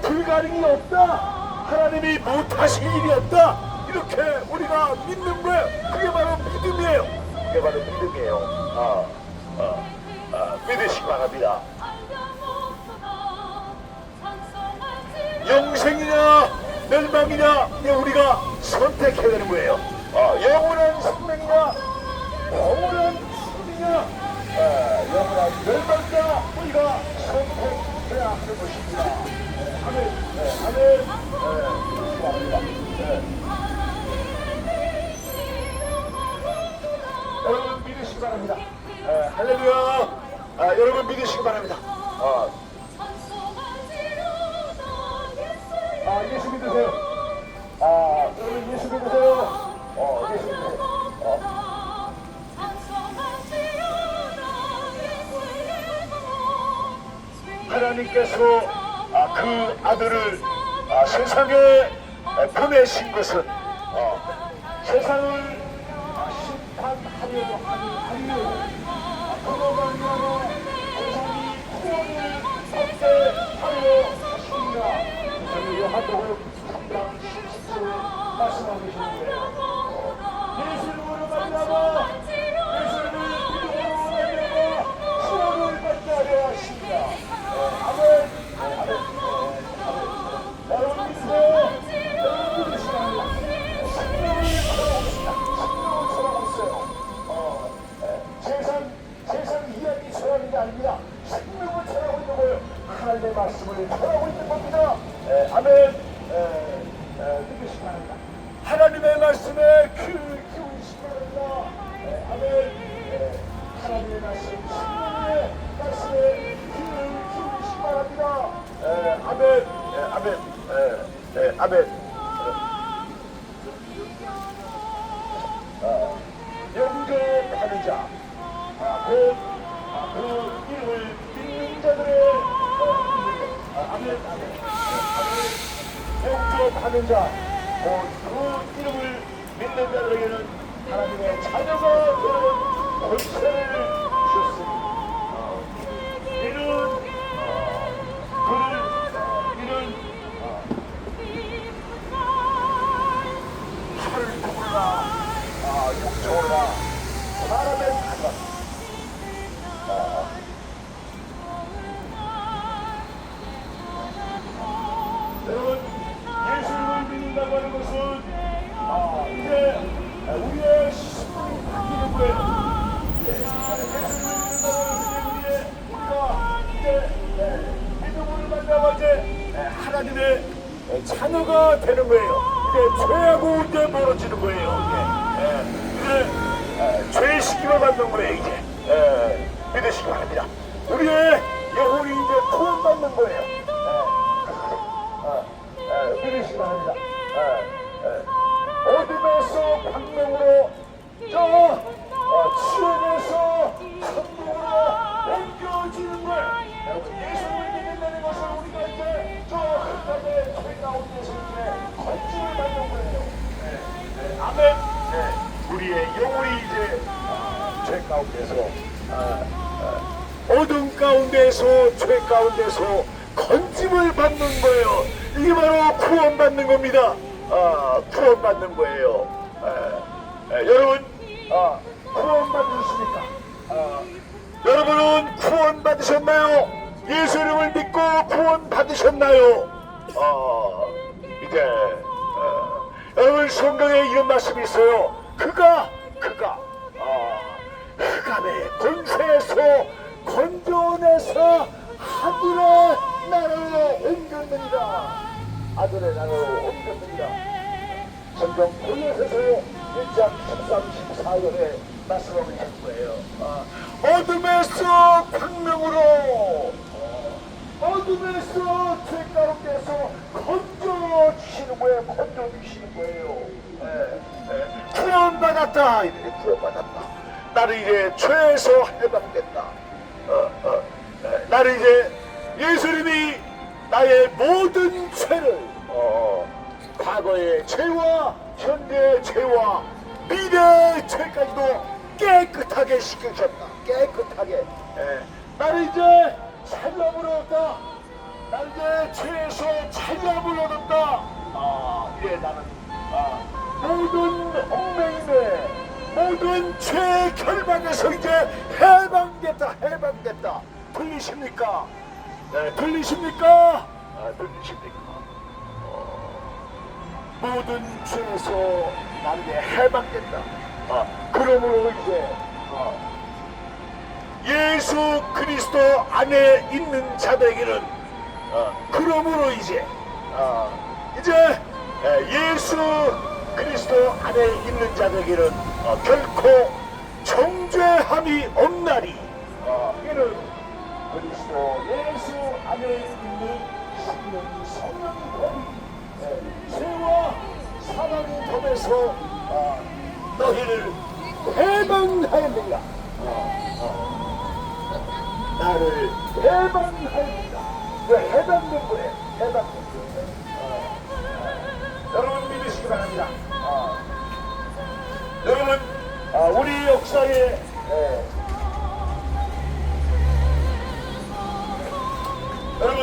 불가능이 없다. 하나님이 못하실 일이 없다. 이렇게 우리가 믿는 거예요. 그게 바로 믿음이에요. 그게 바로 믿음이에요. 믿으시기 바랍니다. 영생이냐 멸망이냐 이제 우리가 선택해야 되는 거예요. 영원한 생명이냐 영원한 죽음이냐 영원한 멸망이냐 우리가 선택해야 하는 것입니다. 아멘. 아멘. 여러분 믿으시기 바랍니다. 할렐루야. 여러분 믿으시기 바랍니다. 예수 믿으세요. 여러분 예수 믿으세요. 예수 믿으세요. 하나님께서 그 아들을 세상에 보내신 것은 세상을 심판하려고 하는 아니요 그로 말미암아 세상이 구원을 얻게 하려 하십니다. 저는 요한복음 3장 17절에 말씀하고 계시는 거예요. 예수님으로 말미암아 예수님을 믿음으로 말미암아 구원을 받게 하려 하십니다. 아멘. 여러분 믿으세요. 여러분 믿으시기 바랍니다. 생명을 살아오고 있습니다. 생명을 살아오고 있어요. 세상 이야기 전하는 게 아닙니다. 생명을 전하고 있는 거예요. 하나님의 말씀을 전하고 있는 겁니다. 아멘. 믿으시기 바랍니다. 하나님의 말씀에 귀를 기울이시기 바랍니다. 아멘. 하나님의 말씀, 생명의 말씀에 귀를 기울이시기 바랍니다. 아멘. 아멘. 아멘. 영접하는 자, 그 이름을 믿는 자들의 아멘. 영접하는 자, 그 이름을 믿는 자들에게는 하나님의 자녀가 되는 권세를 주셨습니다. 이는 하늘 누구나 육정으로나 사람의 가장 여러분 예수님을 믿는다고 하는 것은 이제 우리의 신분이 바뀌는 거예요. 예수님을 믿는다고 하는 것은 우리가 이제 믿음으로 만나고 이제 하나님의 자녀가 되는 거예요. 이제 죄하고 이제 멀어지는 거예요. 이제 죄의식을 받는 거예요. 이제 믿으시기 바랍니다. 우리의 영혼이 이제 구원받는 거예요. 믿으시기 바랍니다. 어둠에서 광명으로 지옥에서 천국으로 옮겨지는 거예요. 예수를 믿는다는 것은 우리가 이제 흑암의 죄 가운데서 이제 건짐을 받는 거예요. 아멘. 우리의 영혼이 이제 죄 가운데서 어둠 가운데서 죄 가운데서 건짐을 받는 거예요. 이게 바로 구원받는 겁니다. 구원받는 거예요. 여러분 구원받으십니까? 여러분은 구원받으셨나요? 예수 이름을 믿고 구원받으셨나요? 이제 여러분 성경에 이런 말씀이 있어요. 그가 흑암의 권세 죄에서 건져내서 하늘의 나라로 옮겼느니라. 하늘의 나라로 옮겼느니라. 성경 골로새서 1장 13, 14절에 말씀하고 있는 거예요. 어둠에서 광명으로, 어둠에서 죄 가운데서 건져주시는 거예요. 건져주시는 거예요. 구원받았다. 이렇게 구원받았다. 나를 이제 죄에서 해방됐다. 나를 이제 예수님이 나의 모든 죄를, 과거의 죄와 현재의 죄와 미래의 죄까지도 깨끗하게 씻으셨다. 깨끗하게. 나를 이제 자유함을 얻었다. 나를 이제 죄에서 자유함을 얻었다. 이제 나는 모든 얽매임에 모든 죄의 결박에서 이제 해방됐다. 해방됐다. 들리십니까? 네, 들리십니까? 들리십니까? 모든 죄에서 나는 이제 해방됐다. 그러므로 이제 예수 그리스도 안에 있는 자들에게는 그러므로 이제 예수 그리스도 안에 있는 자들에게는 결코 정죄함이 없나니. 이는 그리스도 예수 안에 있는 신령이 성령이 법이 죄와 사망의 법에서 너희를 해방하였느니라. 나를 해방하였느니라. 왜 해방된 거예요? 해방된 거예요. 여러분 믿으시기 바랍니다. 여러분 우리 역사에 여러분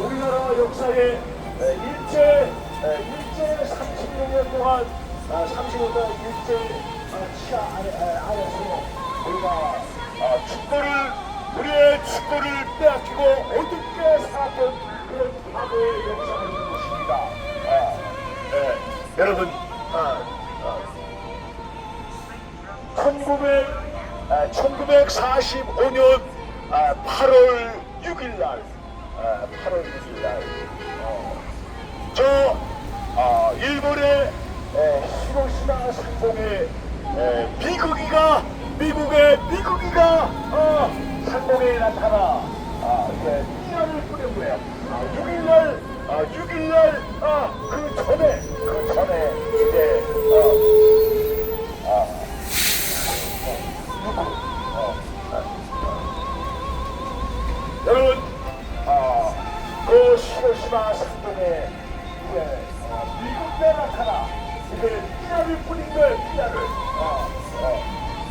우리나라 역사에 일제 30년 동안 30년 동안 일제 치하 아래서 우리가 우리의 축구를 빼앗기고 어둡게 살았던 그런 과거의 역사가 있는 것입니다. 여러분 1945년 8월 6일날 저 일본의 히로시마 상공에 미국의 상공에 나타나 이제 미사를 뿌린 거예요. 6일날 그 전에 이제 여러분 그 히로시마 상공에 이제 미국에 나타나 이제 피나를 뿌린 거예요. 피나를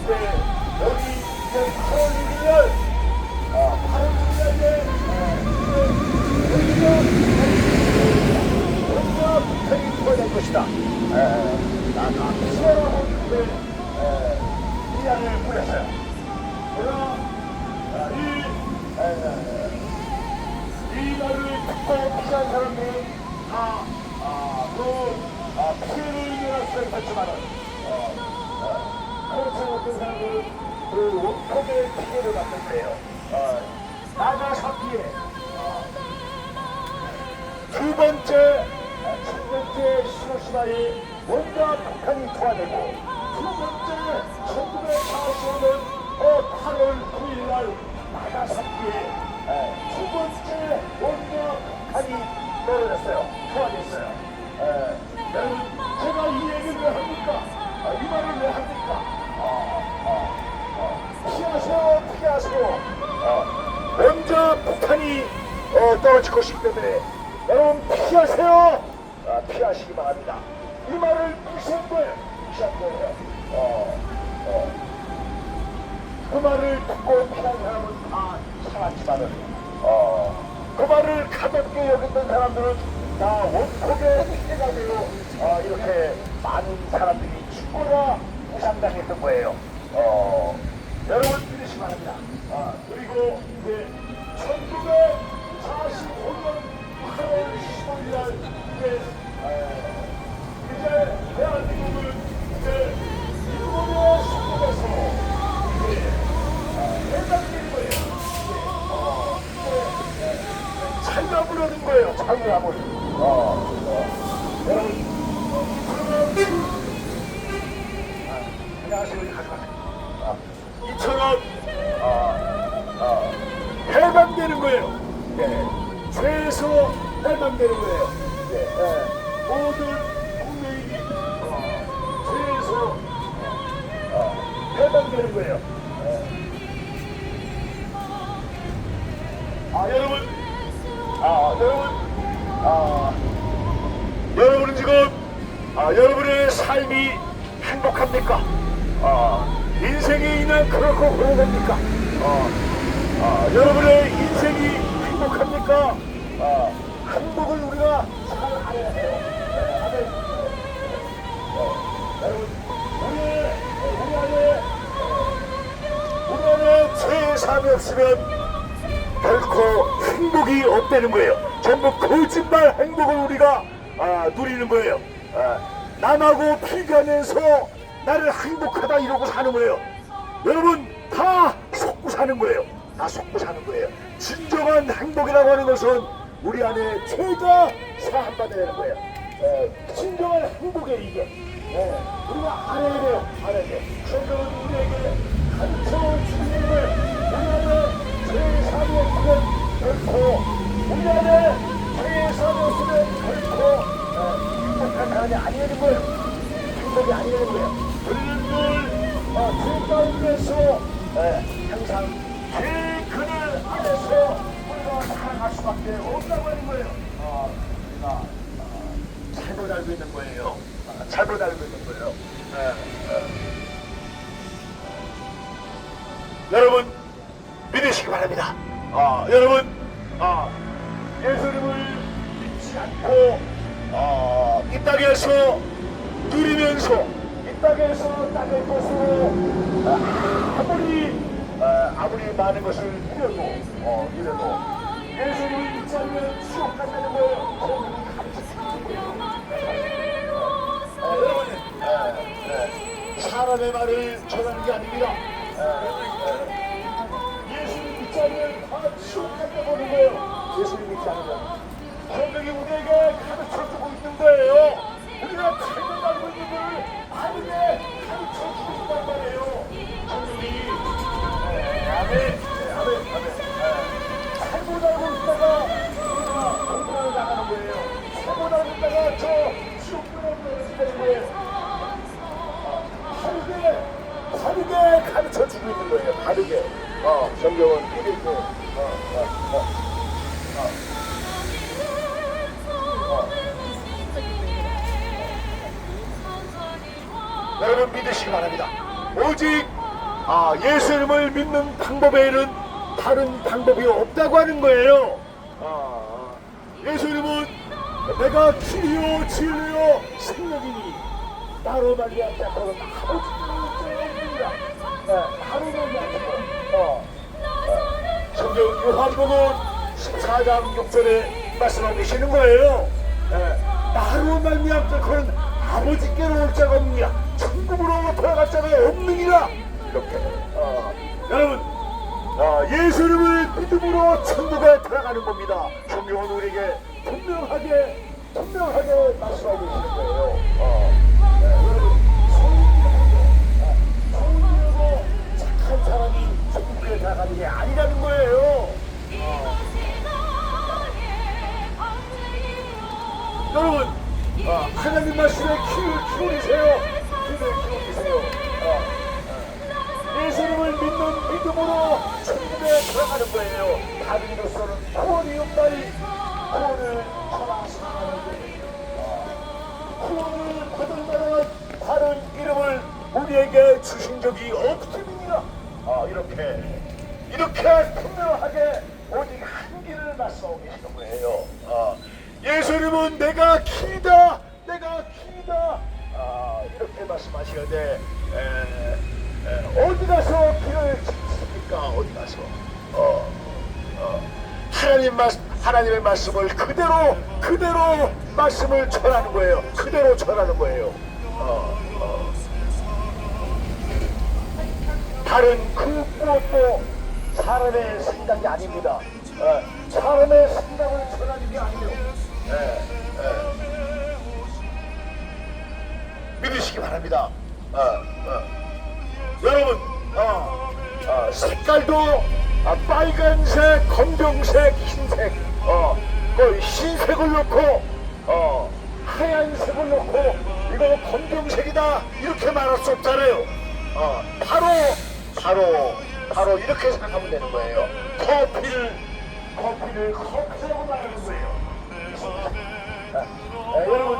이제 여기 이제 8월 6일 8월 6일에 여기가 북한이 투하될 것이다. 나가 피나라고 피나를 뿌렸어요. 그러나 이 말을 듣고 피한 사람들은 다 피해를 입을 수 있었지만은 그렇지 못한 사람들은 그 원폭의 피해를 받는 거예요. 나가사키에 첫 번째 히로시마에 원자 폭탄이 투하되고 두 번째 1945년 8월 9일날 나가사키에 두 번째 원자 폭탄이 떨어졌어요. 투하됐어요. 여러분 제가 이 얘기를 왜 합니까? 이 말을 왜 합니까? 피하세요. 원자 폭탄이 떨어질 것이기 때문에 여러분 피하세요. 피하시기 바랍니다. 이 말을 무시한 거예요. 그 말을 듣고 피한 사람은 다 살았지만은 그 말을 가볍게 여겼던 사람들은 다 원폭의 피해가 되고 이렇게 많은 사람들이 죽거나 부상당했던 거예요. 여러분 믿으시기 바랍니다. 그리고 이제 1945년 8월 15일날 이제 대한민국은 이제 일본의 속국에서 차분하는 거예요. 차분함을. 여러분, 안녕하세요. 여기 가져가세요. 이처럼 해방되는 거예요. 예. 죄에서 해방되는 거예요. 예. 모든 국민이 죄에서 해방되는 거예요. 여러분, 여러분은 지금 여러분의 삶이 행복합니까? 인생이 그냥 그렇고 그러합니까? 여러분의 인생이 행복합니까? 행복을 우리가 잘 알아야 해요. 여러분, 우리 안에 죄의 삶이 없으면 결코 행복이 없다는 거예요. 전부 거짓말 행복을 우리가 누리는 거예요. 남하고 비교하면서 나를 행복하다 이러고 사는 거예요. 여러분, 다 속고 사는 거예요. 다 속고 사는 거예요. 진정한 행복이라고 하는 것은 우리 안에 죄가 사함받아야 되는 거예요. 진정한 행복에 이게 우리가 알아야 돼요. 알아야 돼요. 성경은 우리에게 가르쳐 주시는 거예요. 우리 안에 죄의 삶이 없으면 결코, 우리 안에 죄의 삶이 없으면 결코 행복한 사람이 아니라는 거예요. 행복이 아니라는 거예요. 우리는 늘 죄 가운데서 항상 죄의 그늘 안에서 우리가 살아갈 수밖에 없다고 하는 거예요. 우리가 잘못 알고 있는 거예요. 잘못 알고 있는 거예요. 여러분, 믿으시기 바랍니다. 여러분, 예수님을 믿지 않고 이 땅에서 누리면서 이 땅에서 땅의 것으로 아무리 많은 것을 이래도 예수님을 믿지 않으면 지옥 간다는 거예요. 여러분, 사람의 말을 전하는 게 아닙니다. 예수님 믿지 않으면 다 지옥 간다고 하는 거예요. 예수님 믿지 않으면. 성경이 우리에게 가르쳐주고 있는 거예요. 우리가 잘못 알고 있는 걸 아니게 가르쳐주고 있단 말이에요. 성경이 아멘. 잘못 알고 있다가 우리가 공부를 나가는 거예요. 잘못 알고 있다가 저 지옥불에 떨어지는 거예요. 다르게 가르쳐주고 있는 거예요. 다르게. 성경은 이렇게 여러분, 믿으시기 바랍니다. 오직 예수님을 믿는 방법에는 다른 방법이 없다고 하는 거예요. 예수님은 내가 길이요 진리요 생명이니 나로 말미암지 않고는 아버지께로 없습니다. 나로 말미암지 않고 성경 요한복음 14장 6절에 말씀하고 계시는 거예요. 나로 말미암지 않고는 아버지께로 올 자가 없느니라, 천국으로 돌아갈 자가 없느니라. 이렇게 여러분, 예수님을 믿음으로 천국에 들어가는 겁니다. 성경은 우리에게 분명하게 말씀하고 계시는 거예요. 여러분, 성인이라고 착한 사람이 천국에 들어가는 게 아니라는 거예요. 여러분, 하나님 말씀에 귀를 기울이세요. 예수님을 믿는 믿음으로 천국에 들어가는 거예요. 다른 이로서는 구원이 없나니 구원을 전하시는 구원을 받을 만한 다른 이름을 우리에게 주신 적이 없습니다. 이렇게 분명하게 오직 한 길을 말씀하고 계시는 거예요. 예수님은 내가 길이다, 이렇게 말씀하시는데 어디 가서 길을 찾습니까? 어디 가서 하나님의 말씀을 그대로 말씀을 전하는 거예요. 그대로 전하는 거예요. 다른 그 무엇도 사람의 생각이 아닙니다. 사람의 생각을 전하는 게 아니에요. 믿으시기 바랍니다. 여러분, 색깔도 빨간색, 검정색, 흰색, 그 흰색을 넣고 하얀색을 넣고 이거 검정색이다 이렇게 말할 수 없잖아요. 바로 이렇게 생각하면 되는 거예요. 커피를 커피라고 말하는 거예요. 여러분,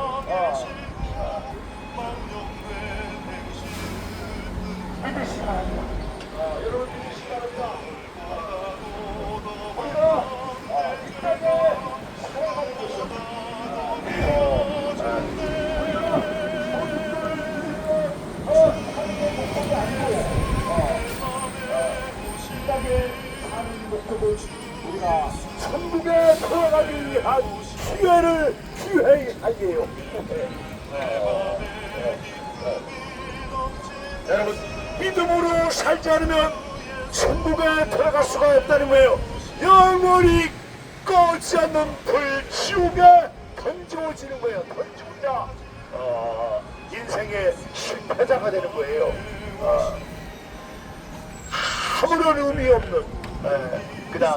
믿으시기 바랍니다. 여러분 믿으시기 바랍니다. 우리가 이 땅에 살아가는 것은 우리가 천국에 들어가기 위한 기회예요. 여러분, 믿음으로 살지 않으면 천국에 들어갈 수가 없다는 거예요. 영원히 꺼지지 않는 불 지옥에 던져지는 거예요. 던지자 인생의 실패자가 되는 거예요. 아무런 의미 없는 그냥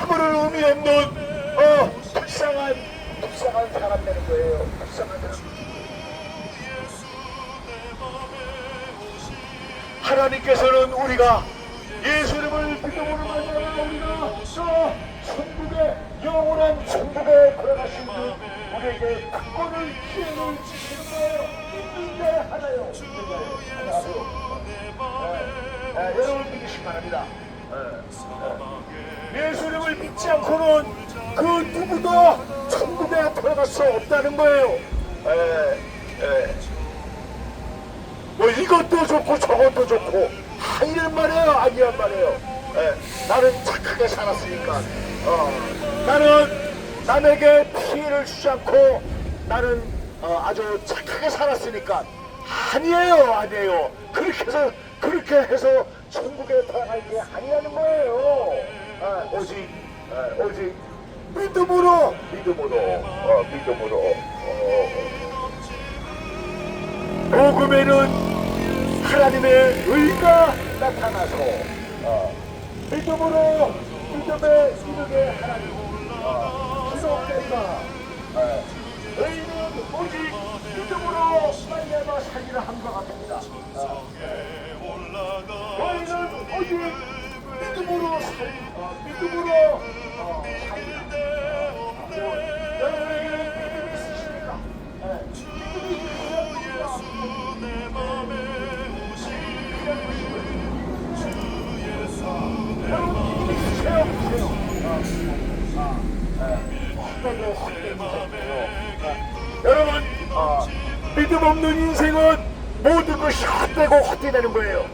아무런 의미 없는 불쌍한 사람 되는 거예요. 불쌍한 사람. 하나님께서는 우리가 예수님을 믿음으로 만나야 우리가 천국에 영원한 천국에 들어가신 분 우리에게 특권을 기회를 주시는 거예요. 믿는 게 하나요. 여러분 믿으시기 바랍니다. 예수님을 믿지 않고는 그 누구도 천국에 들어갈 수 없다는 거예요. 뭐 이것도 좋고 저것도 좋고 아니란 말이에요. 아니란 말이에요. 나는 착하게 살았으니까 나는 남에게 피해를 주지 않고 나는 아주 착하게 살았으니까 아니에요. 그렇게 해서 천국에 들어갈 게 아니라는 거예요. 오직 믿음으로 복음에는 하나님의 의가 나타나서 믿음에 이르게 하나님 기록된다. 의는 오직 믿음으로 말미암아 살기를 함과 같습니다. 의는 오직 믿음으로 살기를 여러분에게 믿음이 있으십니까? 믿음이 여러분, 믿음 없는 인생은 모든 것이 헛되고 헛되다는 거예요.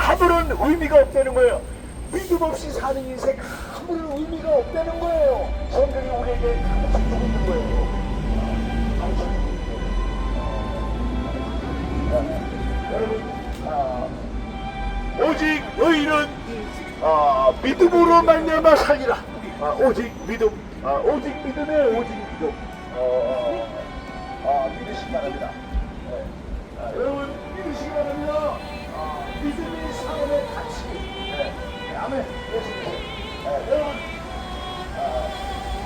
아무런 의미가 없다는 거예요. 믿음 없이 사는 인생 아무런 의미가 없다는 거예요. 성경이 우리에게 가르쳐주고 있는 거예요. 여러분, 오직 너희는 믿음으로 말미암아 살리라. 오직 믿음에 오직 믿음. 믿으시기 바랍니다. 여러분 믿으시기 바랍니다. 믿음이 사람의 가치. 아멘. 여러분,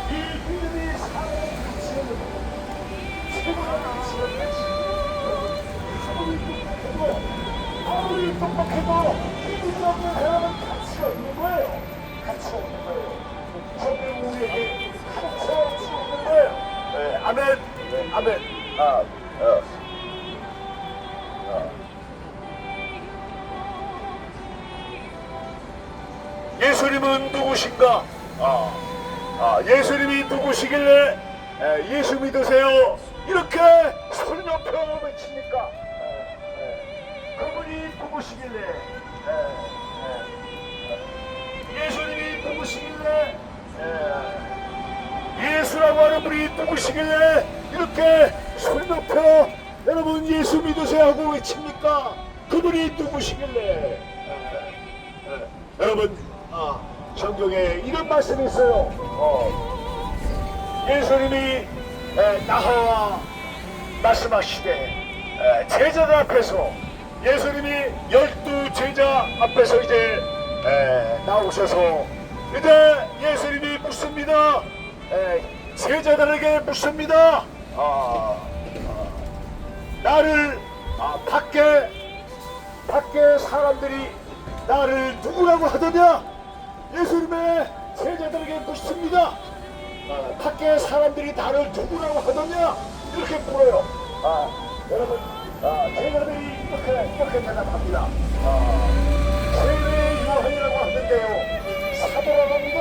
이 믿음이 사람의 가치를 최고의 가치. 아무리 똑똑해도 믿음이 없는 사람은 가치가 없는 거예요. 성경 우리에게 가르쳐 주는 거예요. 아멘. 예수님은 누구신가? 예수님이 누구시길래 예수 믿으세요 이렇게 소리 높여 외칩니까? 그분이 누구시길래 예수님이 누구시길래 예수라고 하는 분이 누구시길래 이렇게 소리 높여 여러분 예수 믿으세요 하고 외칩니까? 그분이 누구시길래? 여러분 성경에 이런 말씀이 있어요. 예수님이 나와 말씀하시되 제자들 앞에서 예수님이 12제자 앞에서 이제 나오셔서 이제 예수님이 묻습니다. 제자들에게 묻습니다. 나를 밖에 사람들이 나를 누구라고 하더냐? 예수님의 제자들에게 묻습니다. 밖에 사람들이 나를 누구라고 하더냐? 이렇게 물어요. 여러분 제자들이 이렇게 대답합니다. 세례 요한이라고 하는데요. 사도라고 합니다.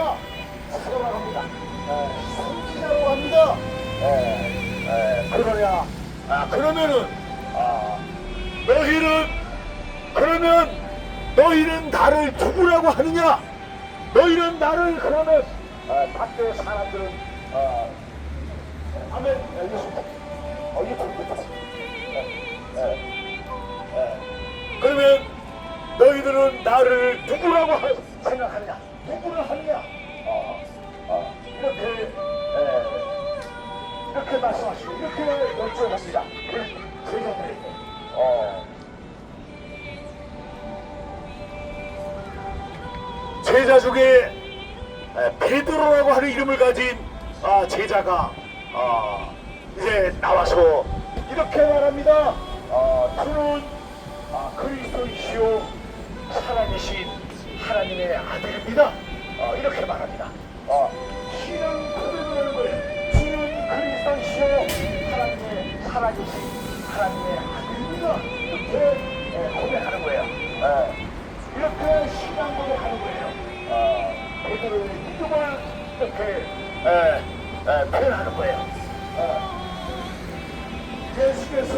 선지자라고 합니다. 그러면은 너희는 나를 누구라고 하느냐? 너희는 나를 그러면 밖에 사람들은 아멘. 그러면 너희들은 나를 누구라고 생각하느냐? 누구를 하느냐? 이렇게 말씀하시고 이렇게 여쭤봅니다. 제자들에게 제자 중에 베드로라고 하는 이름을 가진 제자가 이제 나와서 이렇게 말합니다. 저는 그리스도이시오 살아계신 하나님의 아들입니다. 이렇게 말합니다. 신은 고백을 하는 거예요. 주는 그리스도이시오 하나님의 살아계신 하나님의 아들입니다. 이렇게 고백하는 거예요. 이렇게 신앙 고백하는 거예요. 베드로의 믿음을 이렇게 표현하는 거예요. 예수께서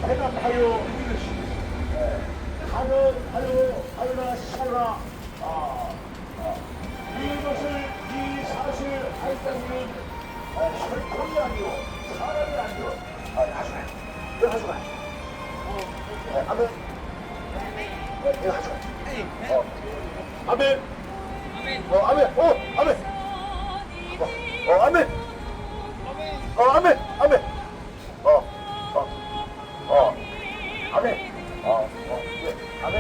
대답하여 이르시되 하여라 시오라 이 사실 할 때는 혈통이 아니오 사람이 아니오 하주가 이거 하주가 아멘 이거 하주가 아멘 아멘 아멘 아멘 아멘 아멘 아멘 아멘 아멘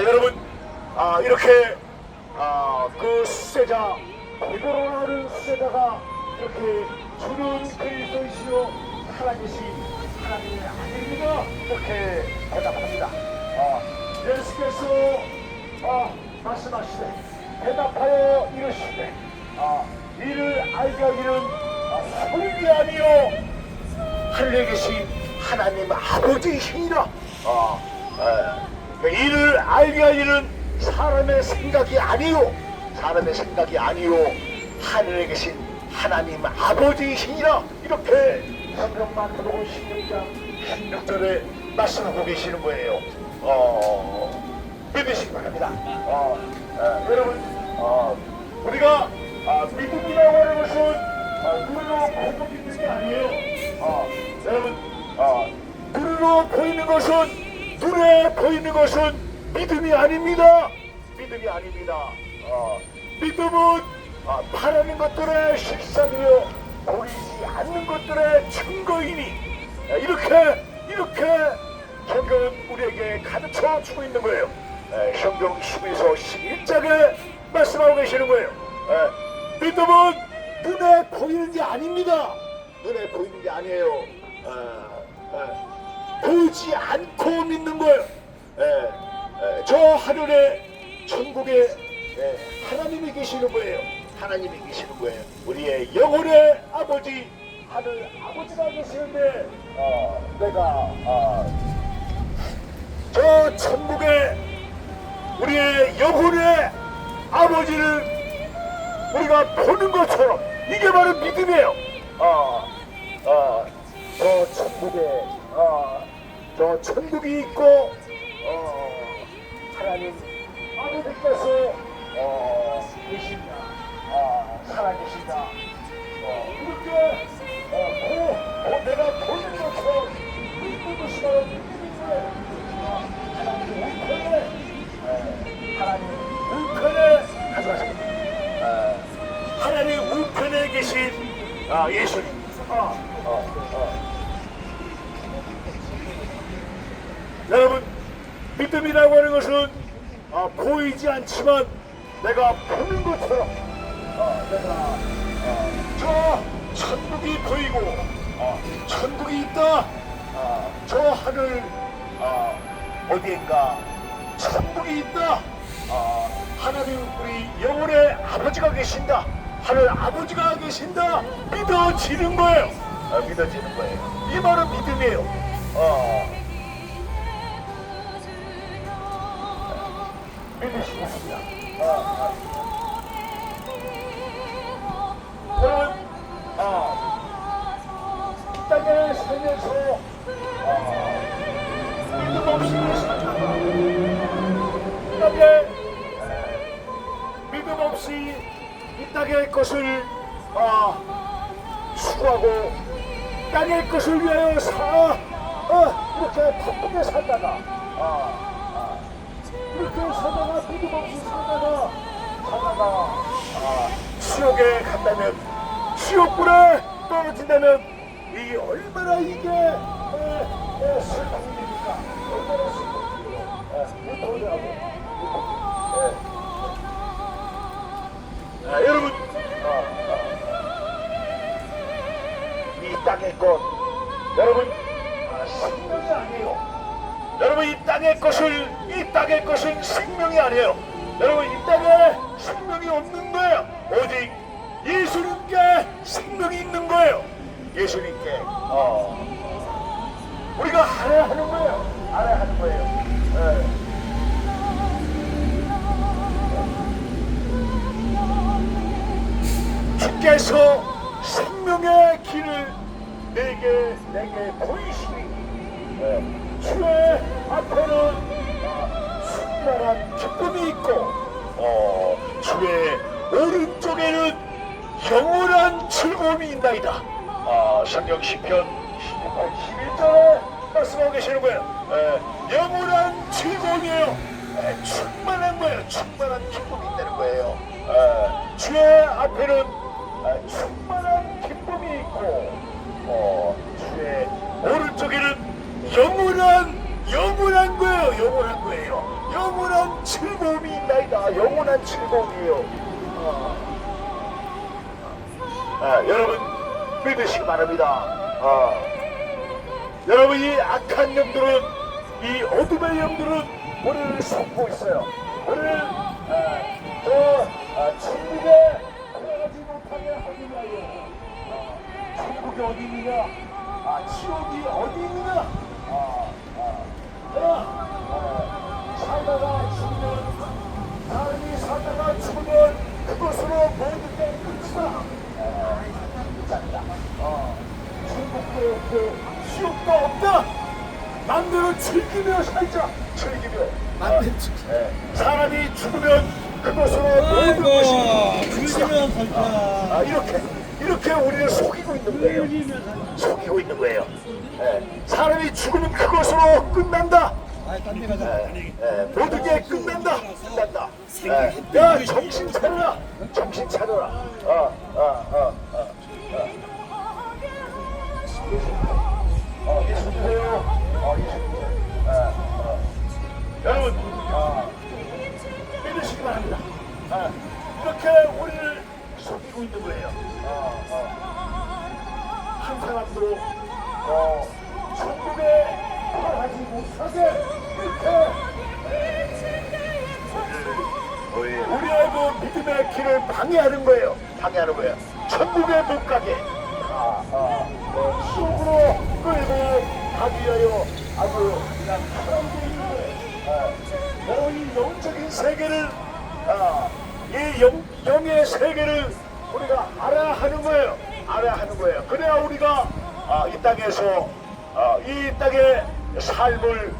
여러분 이렇게 그 수세자 베드로라는 수세자가 이렇게 주는 그리스도이시오 살아계신 하나님의 아들입니다 이렇게 대답합니다. 예수께서 말씀하시되 대답하여 이르시되 이를 알게 하기는 소리이 아니요 하늘에 계신 하나님 아버지이시니라. 이를 알게 하기는 사람의 생각이 아니요 하늘에 계신 하나님 아버지이시니라. 이렇게 성경 마태복음 16장 16절에 말씀하고 계시는 거예요. 믿으시기 바랍니다. 여러분 우리가 믿음이라고 하는 것은 눈으로 보고 믿는 게 아니에요. 여러분 눈으로 보이는 것은 눈에 보이는 것은 믿음이 아닙니다. 믿음은 바라는 것들의 실상이요 보이지 않는 것들의 증거이니 이렇게 성경은 우리에게 가르쳐 주고 있는 거예요. 성경 12서 11장에 말씀하고 계시는 거예요. 믿음은 눈에 보이는 게 아닙니다. 눈에 보이는 게 아니에요. 보지 않고 믿는 거예요. 저 하늘에 천국에 하나님이 계시는 거예요. 우리의 영혼의 아버지 하늘 아버지가 계시는데 내가 저 천국에 우리의 영혼의 아버지를 우리가 보는 것처럼 이게 바로 믿음이에요. 저 천국에 저 천국이 있고 하나님 아버지께서 계신다. 살아계신다. 이렇게 내가 보는 것처럼 믿는 것이라는 믿음인데 하나님 우편에 가져가십니다. 하나님 우편에 계신 예수님. 여러분, 믿음이라고 하는 것은 보이지 않지만 내가 보는 것처럼 내가 저 천국이 보이고 천국이 있다. 저 하늘 어디인가 천국이 있다. 하나님 우리 영혼의 아버지가 계신다. 하늘 아버지가 계신다. 믿어지는 거예요. 믿어지는 거예요. 이 말은 믿음이에요. 믿으시겠습니다. 여러분, 이 땅에 살면서 믿음 없이 살다가 이 땅에 믿음 없이 이 땅의 것을 추구하고 땅의 것을 위하여 이렇게 바쁘게 살다가 이렇게 살다가 믿음 없이 살다가 지옥에 간다면 지옥불에 떨어진다면 이게 얼마나 이게 슬픈 일입니까? 얼마나 슬픈 일이에요. 여러분, 이 땅의 것, 여러분, 생명이 아니에요. 여러분, 이 땅의 것은 생명이 아니에요. 여러분, 이 땅에 생명이 없는 거예요. 오직 예수님께 생명이 있는 거예요. 예수님께. 우리가 알아야 하는 거예요. 알아야 하는 거예요. 주께서 생명의 길을 내게 보이시니 주의 앞에는 충만한 기쁨이 있고 주의 오른쪽에는 영원한 즐거움이 있나이다. 성경 시편 11절에 말씀하고 계시는 거예요. 영원한 즐거움이에요. 충만한 거예요. 충만한 기쁨이 있다는 거예요. 주의 앞에는 충만한 기쁨이 있고 주의 오른쪽에는 영원한 거예요. 영원한 거예요. 영원한 즐거움이 있나이다. 영원한 즐거움이에요. 여러분 믿으시기 바랍니다. 여러분, 이 악한 영들은, 이 어둠의 영들은 우리를 속고 있어요. 우리를 천국에 들어가지 못하게 하기 위하여 천국이 어디 있느냐, 지옥이 어디 있느냐, 살다가 죽으면, 사람이 살다가 죽으면 그것으로 모든 게 끝이다. 천국도 없고 지옥도 없다. 마음대로 즐기며 살자. 즐기며. 사람이 죽으면 그것으로 모든 것이 즐기며 살자. 이렇게 우리를 속이고 있는 거예요. 속이고 있는 거예요. 사람이 죽으면 그것으로 끝난다. 모든 게 끝난다. 야, 정신 차려라. 정신 차려라. 예수 믿으세요. 여러분, 믿으시기 바랍니다. 이렇게 우리를 속이고 있는 거예요. 한 사람도 천국에 들어가지 못하게 이렇게 우리의 그 믿음의 길을 방해하는 거예요. 천국에 못 가게. 지옥으로 끌고 가기 위하여 아주 그냥 사람들이 있는 거예요. 여러분, 이 영적인 세계를, 이 영의 세계를 우리가 알아야 하는 거예요. 그래야 우리가 이 땅에서 이 땅에 삶을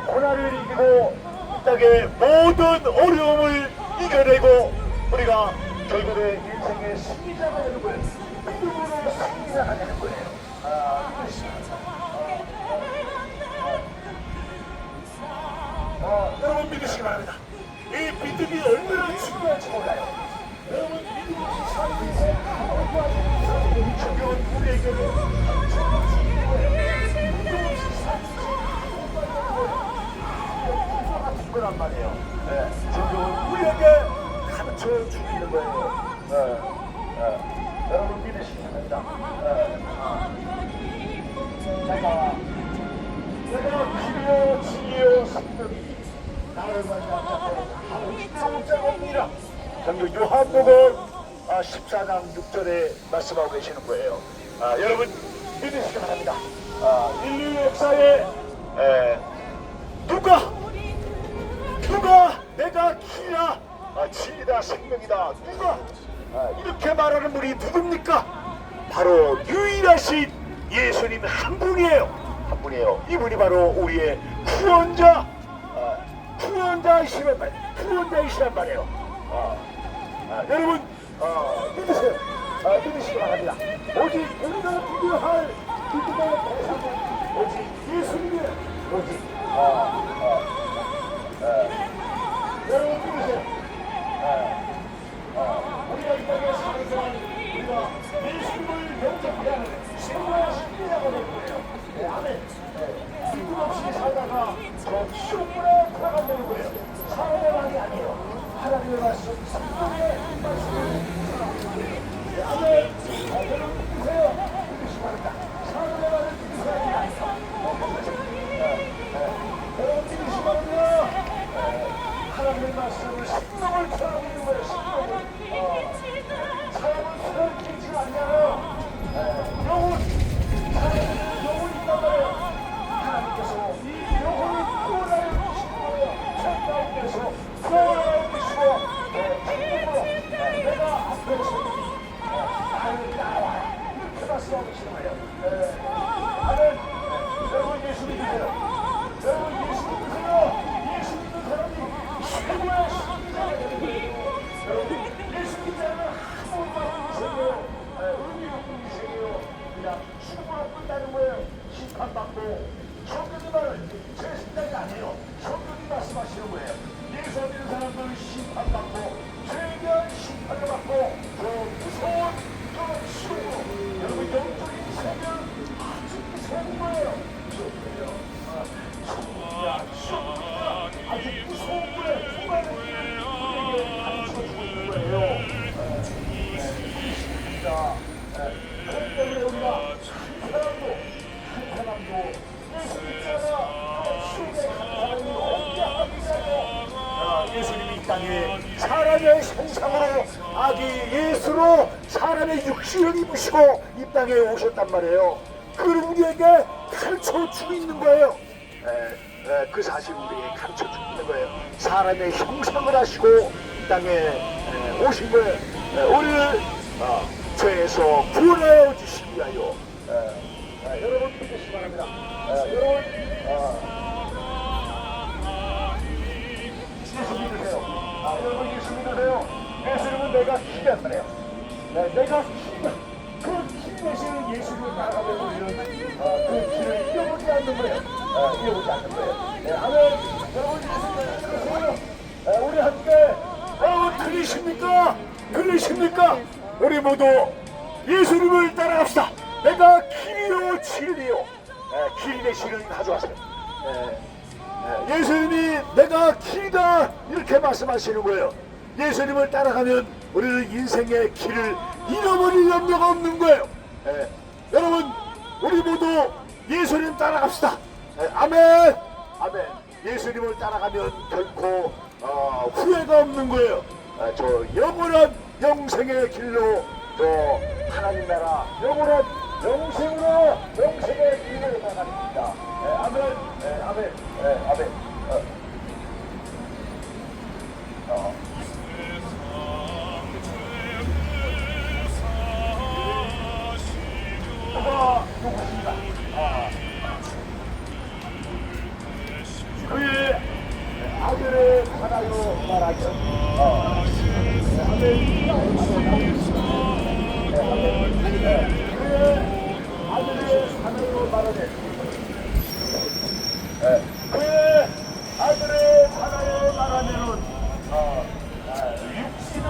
고난을 이기고 이 땅의 모든 어려움을 이겨내고 우리가 결국에 인생의 승리자가 되는 거예요. 믿음으로 승리자가 되는 거예요. 여러분 믿으시기 바랍니다. 이 믿음이 얼마나 중요한지 몰라요. 여러분 믿음이 삶의 적용은 우리에게는 거란 말이에요. 적용은 우리에게 가르쳐 주는 거예요. 여러분 믿으시기 바랍니다. 내가 길이요 진리요 생명이 나를 만나서 하루 십자가 옵니다. 정말 요한복음 14장 6절에 말씀하고 계시는 거예요. 여러분 믿으시기 바랍니다. 인류 역사에 누가 내가 길이다 진리다 생명이다 누가 이렇게 말하는 분이 누굽니까? 바로 유일하신 예수님 한 분이에요. 이분이 바로 우리의 구원자이시란 말이에요. 여러분 믿으세요. 믿으시기 바랍니다. 오직 우리가 비교할 기쁨의 대상은 오직 예수님이에요. 여러분 믿으세요. 우리가 이 땅에 사는 동안 우리가 예수님을 영접하는 최고의 신뢰자가 될 거예요. 아멘. 믿음 없이 살다가 저 지옥불에 돌아간다는 거예요. 사람의 말이 아니에요. 하나님의 말씀, 성령의 말씀을 아멘. 여러분 믿으세요. 믿으시기 바랍니다. 사람의 말을 믿으셔야 돼요. 여러분 믿으시기 바랍니다. 하나님의 말씀을 생명을 전하고 있는 거예요. 사람은 손을 끼지 않냐요. 영혼이 있단 말이에요. 하나님께서 이 영혼이 구원하여 주신 거예요. 저 가운데서 구원하여 주시고 기쁨으로 내가 앞에 서니 나를 따라와라 이렇게 말씀하고 계시는 거예요. 아멘. 여러분 예수 믿으세요. 여러분 예수 믿으세요. 예수 믿는 사람이 최고의 승리자가 되는 거예요. 여러분 예수 믿는 사람은 한 번만 인생이에요. 의미 없는 인생이에요. 그냥 죽음으로 끝나는 거예요. 심판받고 성경이 말은 제 생각이 아니에요. 성경이 말씀하시는 거예요. 예수 믿는 사람들은 심판받고 죄에 대한 심판을 받고 저 무서운 저 시험으로 여러분 영적인 생명은 아주 무서운 거예요. 아주 무서운 거예요. 수많은 우리에게 가르쳐주고 있는 거예요. 그렇기 때문에 우리가 한 사람도 예수 믿잖아. 시험에 간 사람이 없게 하기잖아요. 예수님이 이 땅에 사람의 형상으로 아기 예수로 사람의 육신을 입으시고 이 땅에 오셨단 말이에요. 그걸 우리에게 가르쳐주고 있는 거예요. 그 사실 우리에게 가르쳐주고 있는 거예요. 사람의 형상을 하시고 이 땅에 오신 거예요. 우리를 죄에서 구원하여 주시기 위하여 여러분 믿으시기 바랍니다. 여러분 예수 믿으세요. 여러분 예수 믿으세요. 예수님은 내가 기대한 말이에요. 내가 기대 그 기대시는 예수를 나가면 우리는 그 길을 잃어보지 않는 거예요. 잃어보지 않는 거예요. 아멘. 여러분 예수 믿으세요. 우리 함께 들리십니까? 들리십니까? 우리 모두 예수님을 따라갑시다. 내가 길이요 진리요 길 대신을 가져왔어요. 예수님이 내가 길이다 이렇게 말씀하시는 거예요. 예수님을 따라가면 우리는 인생의 길을 잃어버릴 염려가 없는 거예요. 여러분 우리 모두 예수님 따라갑시다. 아멘. 아멘. 예수님을 따라가면 결코 후회가 없는 거예요. 저 영원한 영생의 길로 저 하나님 나라 영원한 영생으로 영생의 길로 나가립니다. 아멘. 아멘. 아멘. 누가 누구십니까? 하늘에 가나요 말하죠. 하늘에 가나요 말하네. 그의 아들의 하나의 말하면은 육신은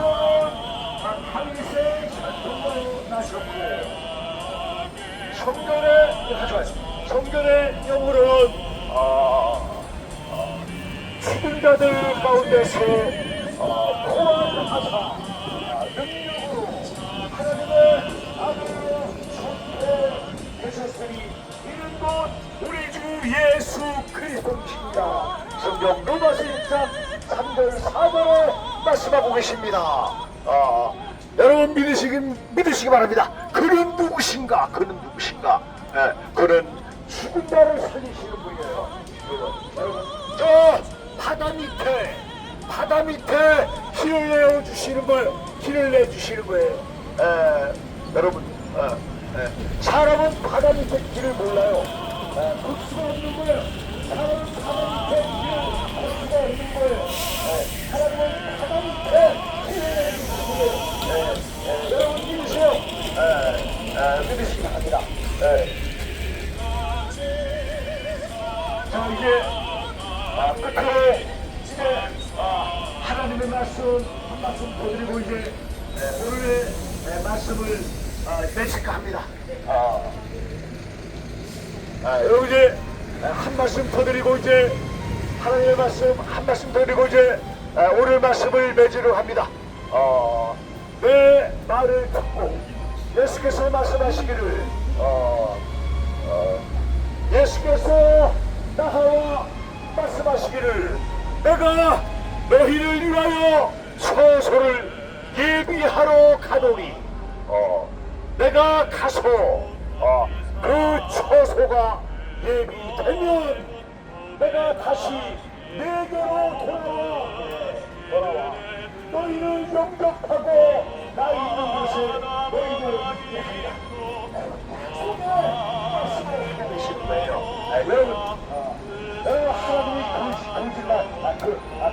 다윗의 전통으로 나셨고 성전의 영으로는 죽은 자들 가운데서 부활하사 능력으로 하나님의 아들로 선택되셨으니 이는 곧 우리 주 예수 그리스도이십니다. 성경 로마서 1장 3절 4절에 말씀하고 계십니다. 여러분 믿으시기 바랍니다. 그는 누구신가? 그는 죽은 자를 살리시는 분이에요. 여러분, 저 바다 밑에 길을 내주시는 거예요. 여러분, 사람은 바다 밑에 길을 몰라요. 볼 수가 없는 거예요. 사람은 바다 밑에 길을 볼 수가 없는 거예요. 사람은 바다 밑에 길을 내주시는 거예요. 여러분 믿으세요. 믿으시기 바랍니다. 자, 이제 끝으로 이제 하나님의 말씀 한 말씀 더 드리고 이제 오늘의 말씀을 맺을까 합니다. 여러분 이제 한 말씀 더 드리고 이제 하나님의 말씀 한 말씀 더 드리고 이제 오늘 말씀을 맺으려 합니다. 내 말을 듣고 예수께서 말씀하시기를 예수께서 나와 말씀하시기를 내가 너희를 위하여 처소를 예비하러 가노니 내가 가서 그 처소가 예비되면 내가 다시 내게로 돌아와 너희를 영접하고 나 있는 곳에 너희를 있게 하리라. 약속의 말씀을 하게 되시는 거예요. 여러분 하나님이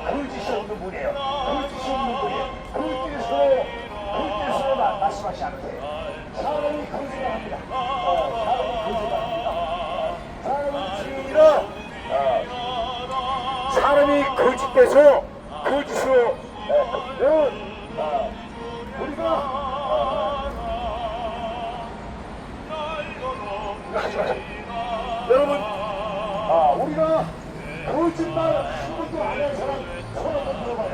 거짓이 없는 분이에요. 거짓이 없는 분이에요. 거짓으로 말씀하시지 않으세요. 사람이 거짓을 합니다. 사람이 거짓돼서 거짓으로 우리가 하지 마세요. 여러분 우리가 거짓말 한 번도 안 한 사람 손 한번 들어봐요.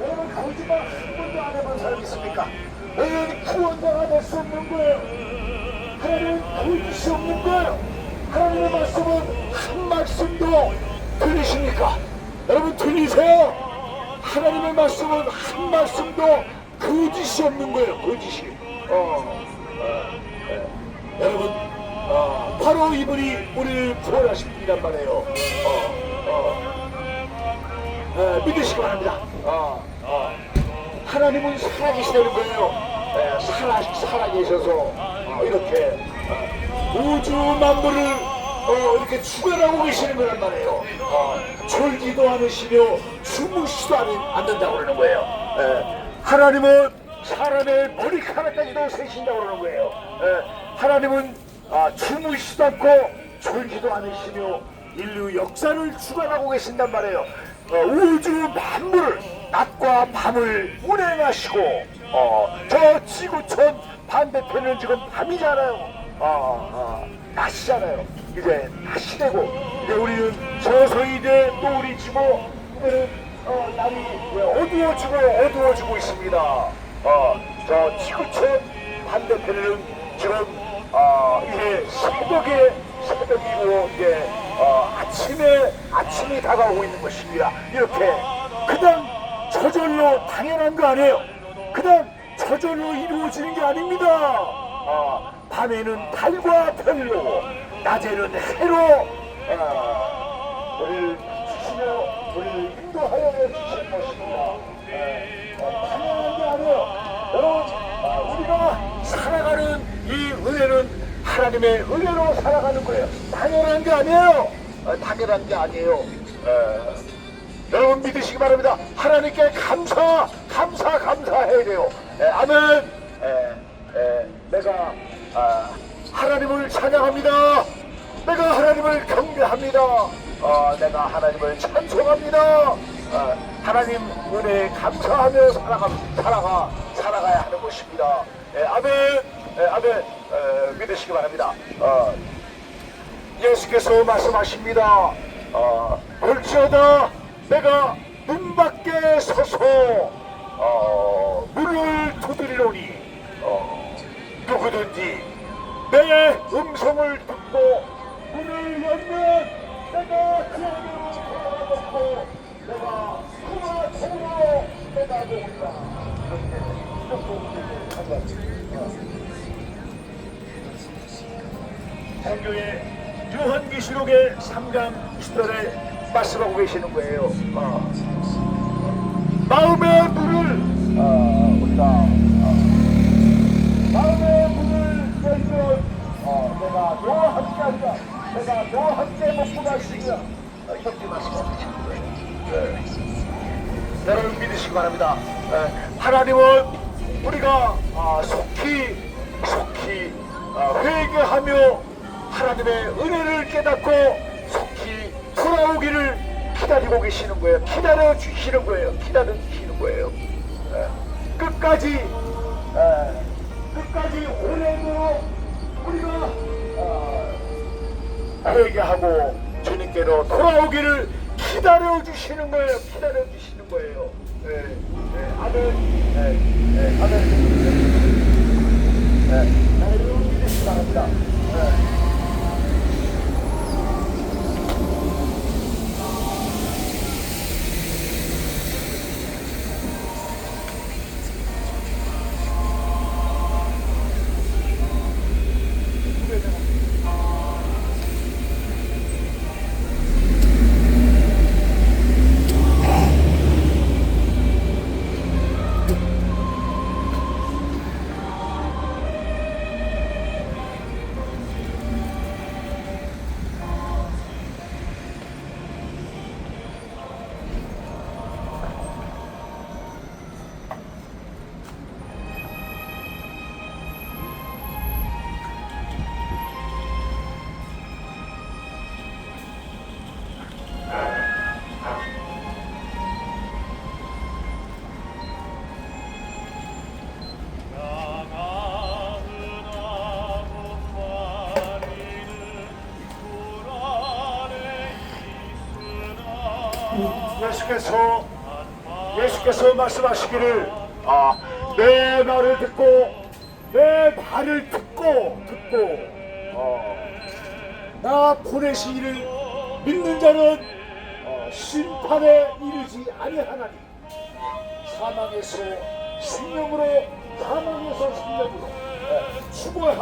여러분 거짓말 한 번도 안 해본 사람 있습니까? 너희는 구원자가 될 수 없는 거예요. 하나님은 거짓이 없는 거예요. 하나님의 말씀은 한 말씀도 들리십니까? 여러분 들리세요? 하나님의 말씀은 한 말씀도 거짓이 없는 거예요. 거짓이. 여러분 바로 이분이 우리를 구원하신 분이란 말이에요. 믿으시기 바랍니다. 하나님은 살아계시다는 거예요. 살아계셔서 이렇게 우주 만물을 이렇게 주관하고 계시는 거란 말이에요. 졸지도 않으시며 주무시지도 않는다고 그러는 거예요. 하나님은 사람의 머리카락까지도 세신다고 그러는 거예요. 하나님은 주무시지도 않고 졸지도 않으시며 인류 역사를 주관하고 계신단 말이에요. 우주 만물을 낮과 밤을 운행하시고 저 지구촌 반대편은 지금 밤이잖아요. 낮이잖아요. 이제 낮이 되고 이제 우리는 서서히 이제 노을이 지고 이제는 날이 어두워지고 있습니다. 저 지구촌 반대편에는 지금 이제 새벽이고 이제 아침이 다가오고 있는 것입니다. 이렇게 그냥 저절로 당연한 거 아니에요. 그냥 저절로 이루어지는 게 아닙니다. 밤에는 달과 별로 낮에는 해로 우리를 비추시며 우리를 인도하여 주신 것입니다. 당연한 게 아니에요. 여러분 우리가 살아가는 이 은혜는 하나님의 은혜로 살아가는 거예요. 당연한 게 아니에요. 당연한 게 아니에요. 여러분 믿으시기 바랍니다. 하나님께 감사해야 돼요. 아멘. 내가 하나님을 찬양합니다. 내가 하나님을 경배합니다. 내가 하나님을 찬송합니다. 하나님 은혜에 감사하며 살아가야 하는 것입니다. 아멘. 아멘. 믿으시기 바랍니다. 예수께서 말씀하십니다. 볼지어다 내가 문 밖에 서서 문을 두드리노니 누구든지 내 음성을 듣고 문을 열면 내가 그에게로 돌아가고 내가 그와 통으로 내다보리라. 성경에 요한계시록의 3장 20절에 말씀하고 계시는 거예요. 마음의 문을 우리가 마음의 문을 열면 내가 너와 함께 한다. 내가 너와 함께 먹고 마시며 이렇게 말씀하고 계시는 거예요. 여러분 믿으시기 바랍니다. 하나님은 우리가 속히 회개하며 하나님의 은혜를 깨닫고 속히 돌아오기를 기다리고 계시는 거예요. 기다려 주시는 거예요. 끝까지 오래도록 우리가 회개하고 주님께로 돌아오기를 기다려 주시는 거예요. 아멘. 여러분 믿으시기 바랍니다. 예수께서 말씀하시기를 내 말을 듣고 내 발을 듣고 나 보내신 이를 믿는 자는 심판에 이르지 아니하나니 사망에서 생명으로 죽어야 할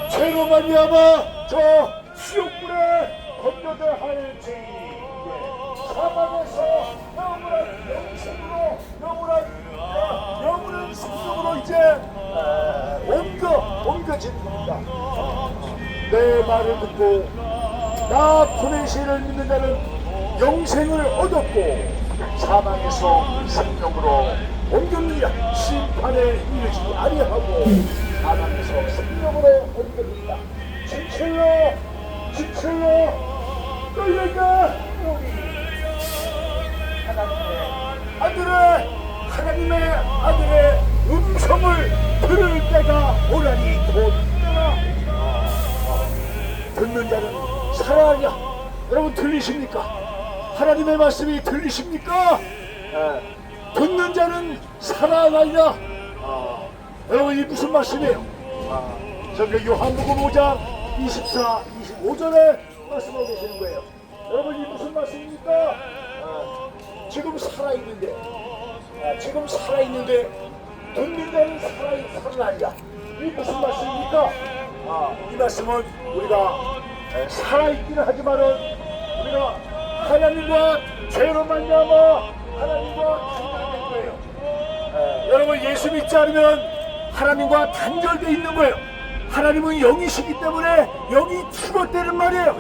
죄로 말미암아 저 지옥불에 던져져야 할 죄인이 사망에서 영원한 생명으로 이제 옮겨지는 겁니다. 내 말을 듣고 나 보내신 이를 믿는 자는 영생을 얻었고 사망에서 생명으로 옮겼느냐 심판에 이르지 아니하고 사망에서 생명으로 옮겼느냐 진실로 너희가 하나님의 아들의 음성을 들을 때가 오라니 곧 듣는 자는 살아나냐. 여러분 들리십니까? 하나님의 말씀이 들리십니까? 듣는 자는 살아나냐. 여러분 이 무슨 말씀이에요? 저기 요한복음 5장 24, 25절에 말씀하고 계시는 거예요. 여러분 이 무슨 말씀입니까? 지금 살아있는데 듣는 자는 살아나냐. 이 무슨 말씀입니까? 이 말씀은 우리가 살아있기는 하지만은 우리가 하나님과 죄로 말미암아 하나님과 단절된 거예요. 여러분 예수 믿지 않으면 하나님과 단절되어 있는 거예요. 하나님은 영이시기 때문에 영이 죽었다는 말이에요.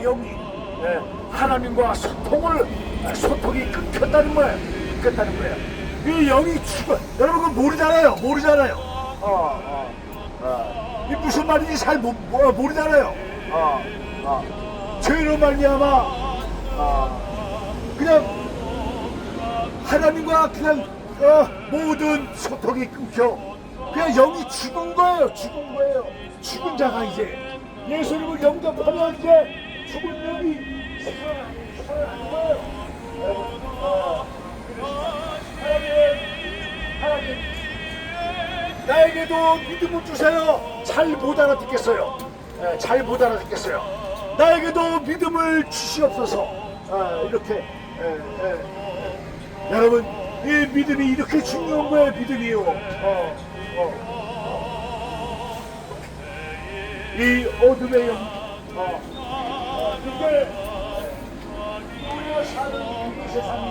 하나님과 소통이 끊겼다는 거예요. 끊겼다는 거예요. 이 영이 죽어. 여러분 그거 모르잖아요. 이 무슨 말인지 잘 모르잖아요. 죄로 말미암아 그냥 하나님과 그냥 모든 소통이 끊겨 그냥 영이 죽은 거예요. 죽은 자가 이제 예수님을 영접하면 이제 죽은 영이 살아나는 거예요. 하나님 나에게도 믿음을 주세요. 잘 못 알아듣겠어요. 잘 못 알아듣겠어요. 나에게도 믿음을 주시옵소서. 이렇게 여러분 이 믿음이 이렇게 중요한 거예요. 믿음이요. 이 어둠의 영 이게 우리가 사는 이 세상이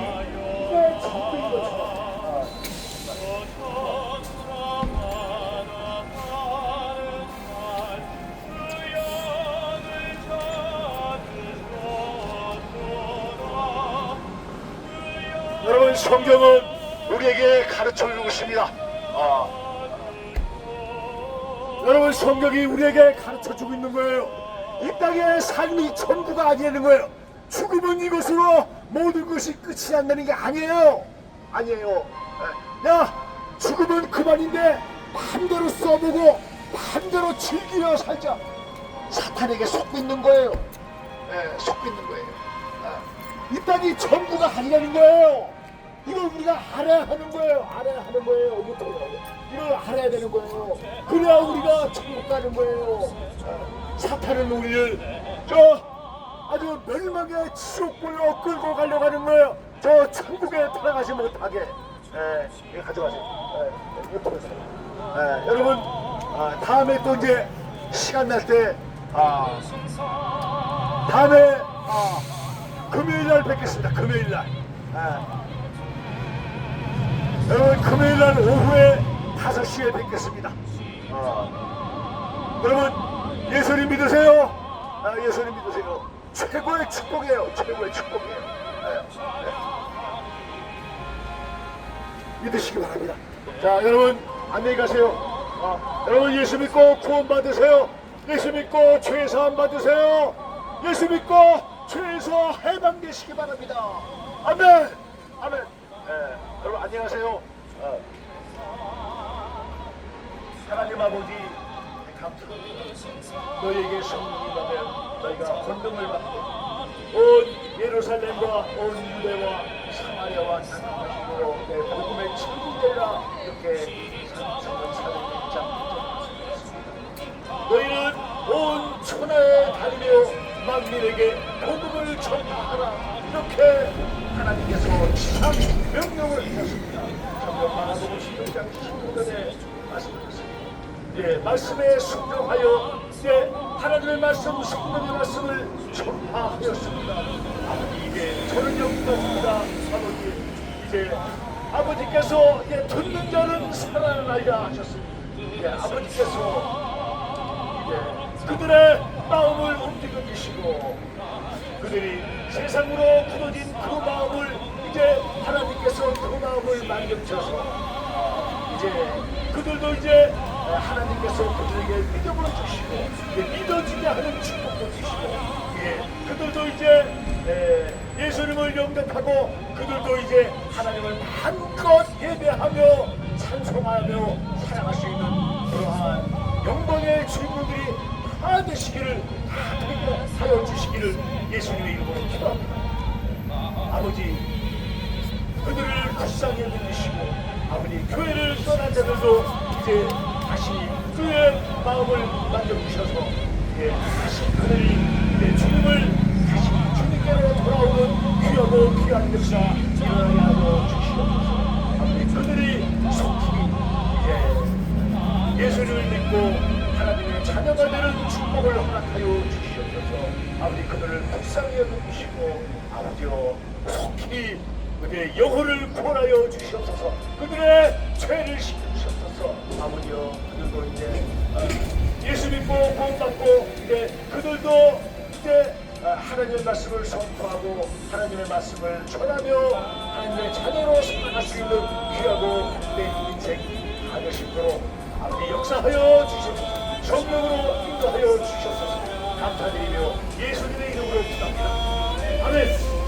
이게 전부인 것처럼 여러분 성경은 우리에게 가르쳐주고 있습니다. 여러분 성경이 우리에게 가르쳐주고 있는 거예요. 이 땅의 삶이 전부가 아니라는 거예요. 죽으면 이것으로 모든 것이 끝이 난다는 게 아니에요. 야 죽으면 그만인데 맘대로 써보고 맘대로 즐기며 살자. 사탄에게 속고 있는 거예요. 속고 있는 거예요. 이 땅이 전부가 아니라는 거예요. 이걸 우리가 알아야 하는 거예요. 이걸 알아야 되는 거예요. 그래야 우리가 천국 가는 거예요. 사탄은 우리를 아주 멸망의 지옥불로 끌고 가려고 하는 거예요. 저 천국에 들어가지 못하게. 이거 가져가세요. 이거 보세요. 여러분 다음에 또 이제 시간 날 때 다음에 금요일날 뵙겠습니다. 금요일날. 여러분 금요일날 오후에 5시에 뵙겠습니다. 여러분 예수님 믿으세요. 예수님 믿으세요. 최고의 축복이에요. 믿으시기 바랍니다. 자 여러분 안녕히 가세요. 여러분 예수 믿고 구원 받으세요. 예수 믿고 죄 사함 받으세요. 예수 믿고 죄에서 해방되시기 바랍니다. 아멘. 여러분 안녕하세요. 하나님 아버지 감사합니다. 너희에게 성령이 임하면 너희가 권능을 받고 온 예루살렘과 온 유대와 사마리아와 나가시고 내 복음의 친구들이라 이렇게 성경 사도행 1장 너희는 온 천하에 다니며 만민에게 복음을 전파하라. 이렇게 하나님께서 지상 명령을 하셨습니다. 성경 마가복음 16장 15절에 말씀하셨습니다. 말씀에 순종하여 하나님의 말씀, 성령의 말씀을 전파하였습니다. 아버지 이제 저는 여기까지입니다. 아버지 이제 아버지께서 듣는 자는 살아나야 하셨습니다. 아버지께서 그들의 마음을 움직여 주시고 그들이 세상으로 굳어진 그 마음을 이제 하나님께서 그 마음을 만져주셔서 이제 그들도 이제 하나님께서 그들에게 믿음을 주시고 믿어지게 하는 축복도 주시고 그들도 이제 예수님을 영접하고 그들도 이제 하나님을 마음껏 예배하며 찬송하며 사랑할 수 있는 그러한 영광의 주인공들이 다 되시기를 하여 주시기를 예수님의 이름으로 기도합니다. 아버지 그들을 불쌍히 여기시고 아버지 교회를 떠난 자들도 이제 다시 그의 마음을 만져주셔서 다시 그들이 주님을 다시 주님께로 돌아오는 귀하고 귀한 역사 일어나게 하여 주시옵소서. 아버지 그들이 속히 이제 예수님을 믿고 하나님의 자녀가 되는 축복을 허락하여 주시옵소서. 아버지 그들을 불쌍히 여기시고 아버지여 속히 그들의 영혼을 구원하여 주시옵소서. 그들의 죄를 씻으시옵소서. 아버지여 그들도 이제 예수 믿고 구원받고 이제 그들도 이제 하나님의 말씀을 선포하고 하나님의 말씀을 전하며 하나님의 자녀로 살아갈 수 있는 귀하고 복된 인생 하늘 싶도록 아버지 역사하여 주시옵소서. 성령으로 인도하여 주시옵소서. 감사드리며 예수님의 이름으로 기도합니다. 아멘.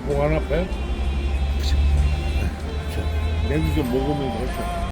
목 안 아파요? 맥주 좀 먹으면서 하죠.